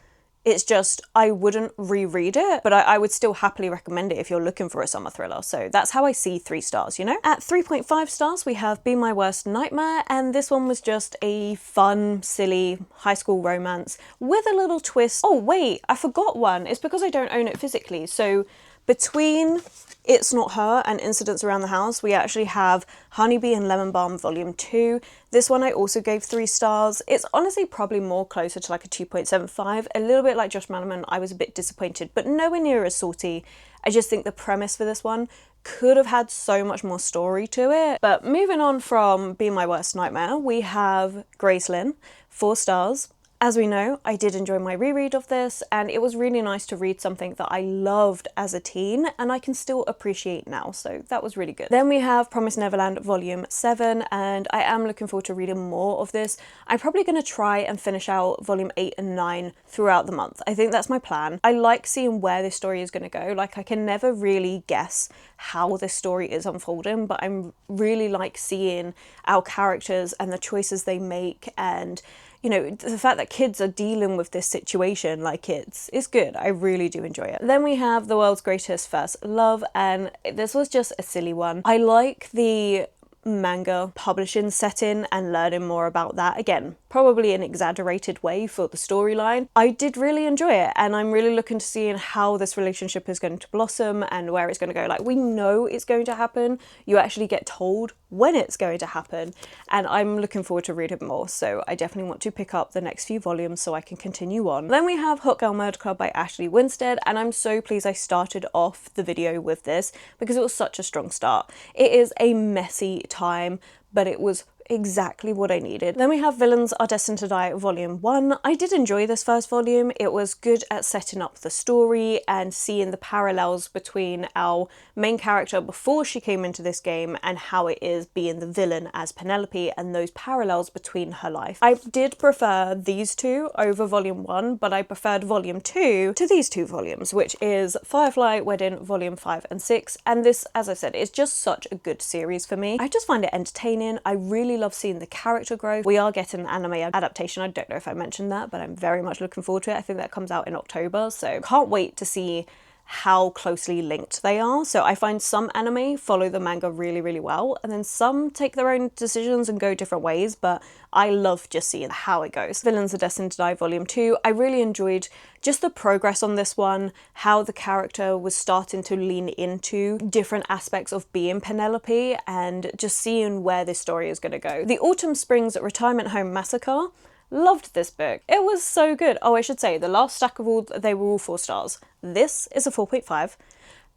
It's just, I wouldn't reread it, but I would still happily recommend it if you're looking for a summer thriller. So that's how I see 3 stars, you know? At 3.5 stars, we have Be My Worst Nightmare, and this one was just a fun, silly high school romance with a little twist. Oh wait, I forgot one. It's because I don't own it physically. So between It's Not Her and Incidents Around the House, we actually have Honeybee and Lemon Balm Volume 2. This one I also gave 3 stars. It's honestly probably more closer to like a 2.75. A little bit like Josh Malerman, I was a bit disappointed, but nowhere near as salty. I just think the premise for this one could have had so much more story to it. But moving on from Be My Worst Nightmare, we have Gracelyn, 4 stars. As we know, I did enjoy my reread of this, and it was really nice to read something that I loved as a teen and I can still appreciate now, so that was really good. Then we have Promised Neverland Volume 7, and I am looking forward to reading more of this. I'm probably going to try and finish out Volume 8 and 9 throughout the month. I think that's my plan. I like seeing where this story is going to go. Like, I can never really guess how this story is unfolding, but I'm really like seeing our characters and the choices they make, and you know, the fact that kids are dealing with this situation, like it's good. I really do enjoy it. Then we have The World's Greatest First Love, and this was just a silly one. I like the manga publishing setting and learning more about that. Again, probably an exaggerated way for the storyline. I did really enjoy it, and I'm really looking to see how this relationship is going to blossom and where it's going to go. Like, we know it's going to happen. You actually get told when it's going to happen, and I'm looking forward to reading more, so I definitely want to pick up the next few volumes so I can continue on. Then we have Hot Girl Murder Club by Ashley Winstead, and I'm so pleased I started off the video with this because it was such a strong start. It is a messy time, but it was exactly what I needed. Then we have Villains Are Destined to Die Volume 1. I did enjoy this first volume. It was good at setting up the story and seeing the parallels between our main character before she came into this game and how it is being the villain as Penelope, and those parallels between her life. I did prefer these two over Volume 1, but I preferred Volume 2 to these 2 volumes, which is Firefly Wedding Volume 5 and 6. And this, as I said, is just such a good series for me. I just find it entertaining. I really love seeing the character growth. We are getting an anime adaptation. I don't know if I mentioned that, but I'm very much looking forward to it. I think that comes out in October, so can't wait to see how closely linked they are. So I find some anime follow the manga really, really well, and then some take their own decisions and go different ways, but I love just seeing how it goes. Villains Are Destined to Die Volume 2. I really enjoyed just the progress on this one, how the character was starting to lean into different aspects of being Penelope, and just seeing where this story is going to go. The Autumn Springs Retirement Home Massacre. Loved this book. It was so good. Oh, I should say, the last stack of all, they were all 4 stars. This is a 4.5.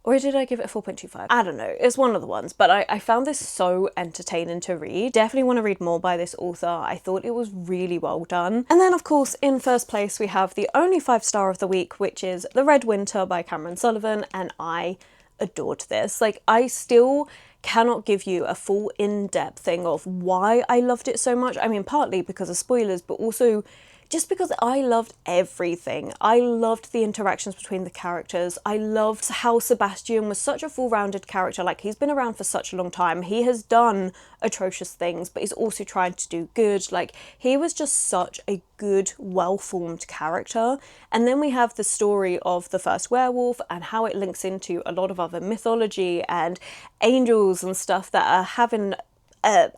Or did I give it a 4.25? I don't know. It's one of the ones, but I found this so entertaining to read. Definitely want to read more by this author. I thought it was really well done. And then, of course, in first place, we have the only 5-star of the week, which is The Red Winter by Cameron Sullivan, and I adored this. Like, I still cannot give you a full in-depth thing of why I loved it so much. I mean, partly because of spoilers, but also just because I loved everything. I loved the interactions between the characters. I loved how Sebastian was such a full-rounded character. Like, he's been around for such a long time. He has done atrocious things, but he's also trying to do good. Like, he was just such a good, well-formed character. And then we have the story of the first werewolf and how it links into a lot of other mythology and angels and stuff that are having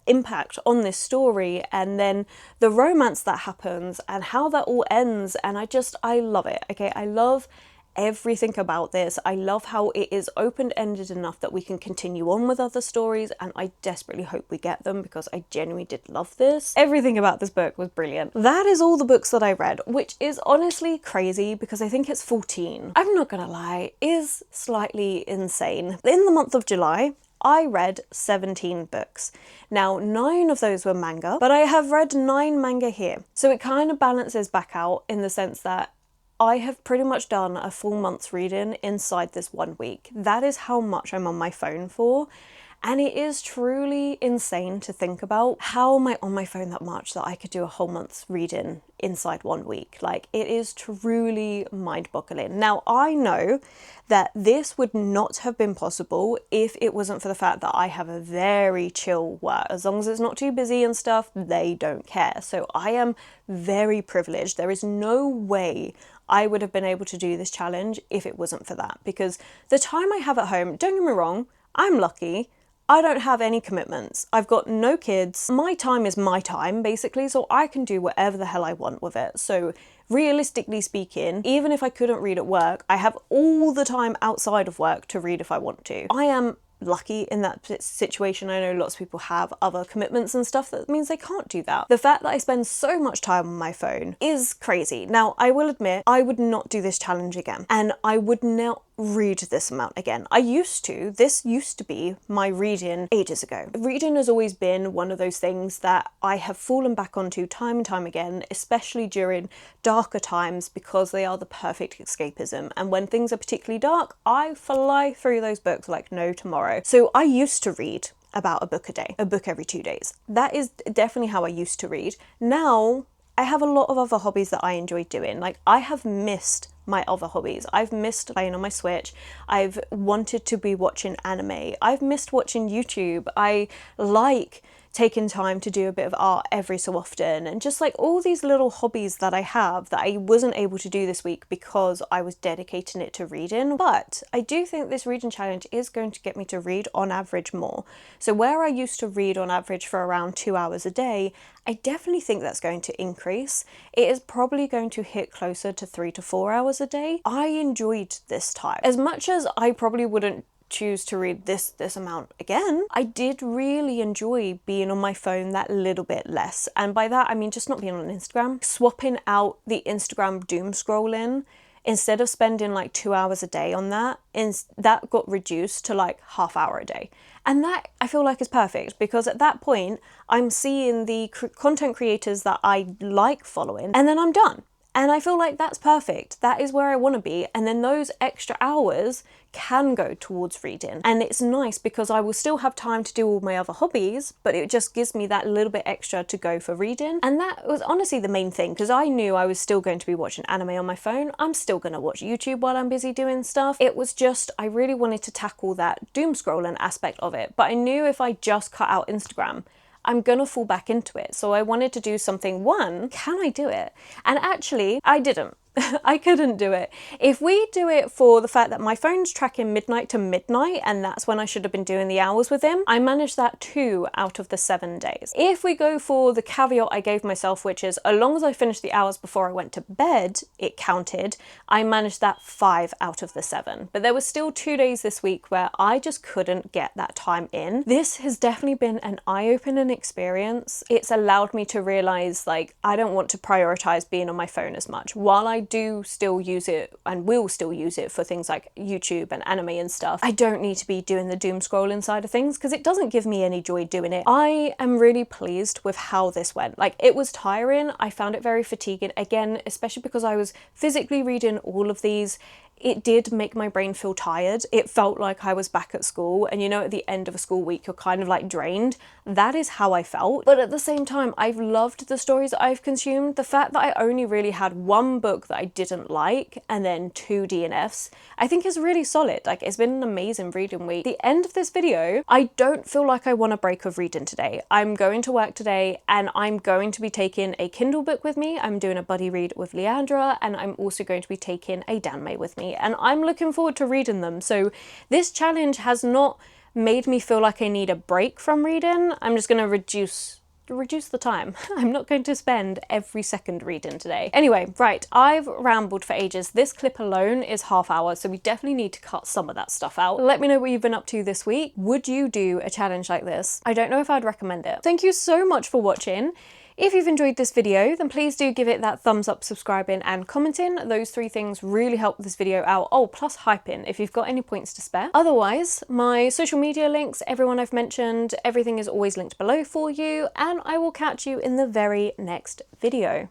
impact on this story, and then the romance that happens and how that all ends, and I love it. Okay, I love everything about this. I love how it is open-ended enough that we can continue on with other stories, and I desperately hope we get them because I genuinely did love this. Everything about this book was brilliant. That is all the books that I read, which is honestly crazy because I think it's 14. I'm not gonna lie, it is slightly insane. In the month of July, I read 17 books. Now, 9 of those were manga, but I have read 9 manga here. So it kind of balances back out in the sense that I have pretty much done a full month's reading inside this 1 week. That is how much I'm on my phone for. And it is truly insane to think about. How am I on my phone that much that I could do a whole month's reading inside 1 week? Like, it is truly mind-boggling. Now, I know that this would not have been possible if it wasn't for the fact that I have a very chill work. As long as it's not too busy and stuff, they don't care. So I am very privileged. There is no way I would have been able to do this challenge if it wasn't for that, because the time I have at home, don't get me wrong, I'm lucky. I don't have any commitments. I've got no kids. My time is my time, basically, so I can do whatever the hell I want with it. So realistically speaking, even if I couldn't read at work, I have all the time outside of work to read if I want to. I am lucky in that situation. I know lots of people have other commitments and stuff that means they can't do that. The fact that I spend so much time on my phone is crazy. Now, I will admit, I would not do this challenge again, and I would not read this amount again. This used to be my reading ages ago. Reading has always been one of those things that I have fallen back onto time and time again, especially during darker times, because they are the perfect escapism. And when things are particularly dark, I fly through those books like no tomorrow. So I used to read about a book a day, a book every 2 days. That is definitely how I used to read. Now, I have a lot of other hobbies that I enjoy doing. Like, I have missed my other hobbies. I've missed playing on my Switch. I've wanted to be watching anime. I've missed watching YouTube. I like taking time to do a bit of art every so often, and just like all these little hobbies that I have that I wasn't able to do this week because I was dedicating it to reading. But I do think this reading challenge is going to get me to read on average more. So where I used to read on average for around 2 hours a day, I definitely think that's going to increase. It is probably going to hit closer to 3 to 4 hours a day. I enjoyed this time. As much as I probably wouldn't choose to read this amount again, I did really enjoy being on my phone that little bit less. And by that, I mean just not being on Instagram. Swapping out the Instagram doom scrolling, instead of spending like 2 hours a day on that, that got reduced to like half hour a day. And that I feel like is perfect, because at that point, I'm seeing the content creators that I like following, and then I'm done. And I feel like that's perfect. That is where I want to be. And then those extra hours can go towards reading. And it's nice because I will still have time to do all my other hobbies, but it just gives me that little bit extra to go for reading. And that was honestly the main thing, because I knew I was still going to be watching anime on my phone. I'm still going to watch YouTube while I'm busy doing stuff. It was just, I really wanted to tackle that doom scrolling aspect of it. But I knew if I just cut out Instagram, I'm gonna fall back into it. So I wanted to do something. One, can I do it? And actually, I didn't. I couldn't do it. If we do it for the fact that my phone's tracking midnight to midnight, and that's when I should have been doing the hours with him, I managed that 2 out of the 7 days. If we go for the caveat I gave myself, which is as long as I finished the hours before I went to bed, it counted, I managed that 5 out of the 7. But there was still 2 days this week where I just couldn't get that time in. This has definitely been an eye-opening experience. It's allowed me to realize, like, I don't want to prioritize being on my phone as much. While I do still use it and will still use it for things like YouTube and anime and stuff, I don't need to be doing the doom scrolling side of things, because it doesn't give me any joy doing it. I am really pleased with how this went. Like, it was tiring. I found it very fatiguing, again, especially because I was physically reading all of these. It did make my brain feel tired. It felt like I was back at school, and you know, at the end of a school week, you're kind of like drained. That is how I felt. But at the same time, I've loved the stories that I've consumed. The fact that I only really had 1 book that I didn't like and then 2 DNFs, I think is really solid. Like, it's been an amazing reading week. The end of this video, I don't feel like I want a break of reading today. I'm going to work today, and I'm going to be taking a Kindle book with me. I'm doing a buddy read with Leandra, and I'm also going to be taking a Danmei with me. And I'm looking forward to reading them. So this challenge has not made me feel like I need a break from reading. I'm just going to reduce the time. I'm not going to spend every second reading today. Anyway, right, I've rambled for ages. This clip alone is half hour, so we definitely need to cut some of that stuff out. Let me know what you've been up to this week. Would you do a challenge like this? I don't know if I'd recommend it. Thank you so much for watching. If you've enjoyed this video, then please do give it that thumbs up, subscribing and commenting. Those 3 things really help this video out. Oh, plus hyping if you've got any points to spare. Otherwise, my social media links, everyone I've mentioned, everything is always linked below for you, and I will catch you in the very next video.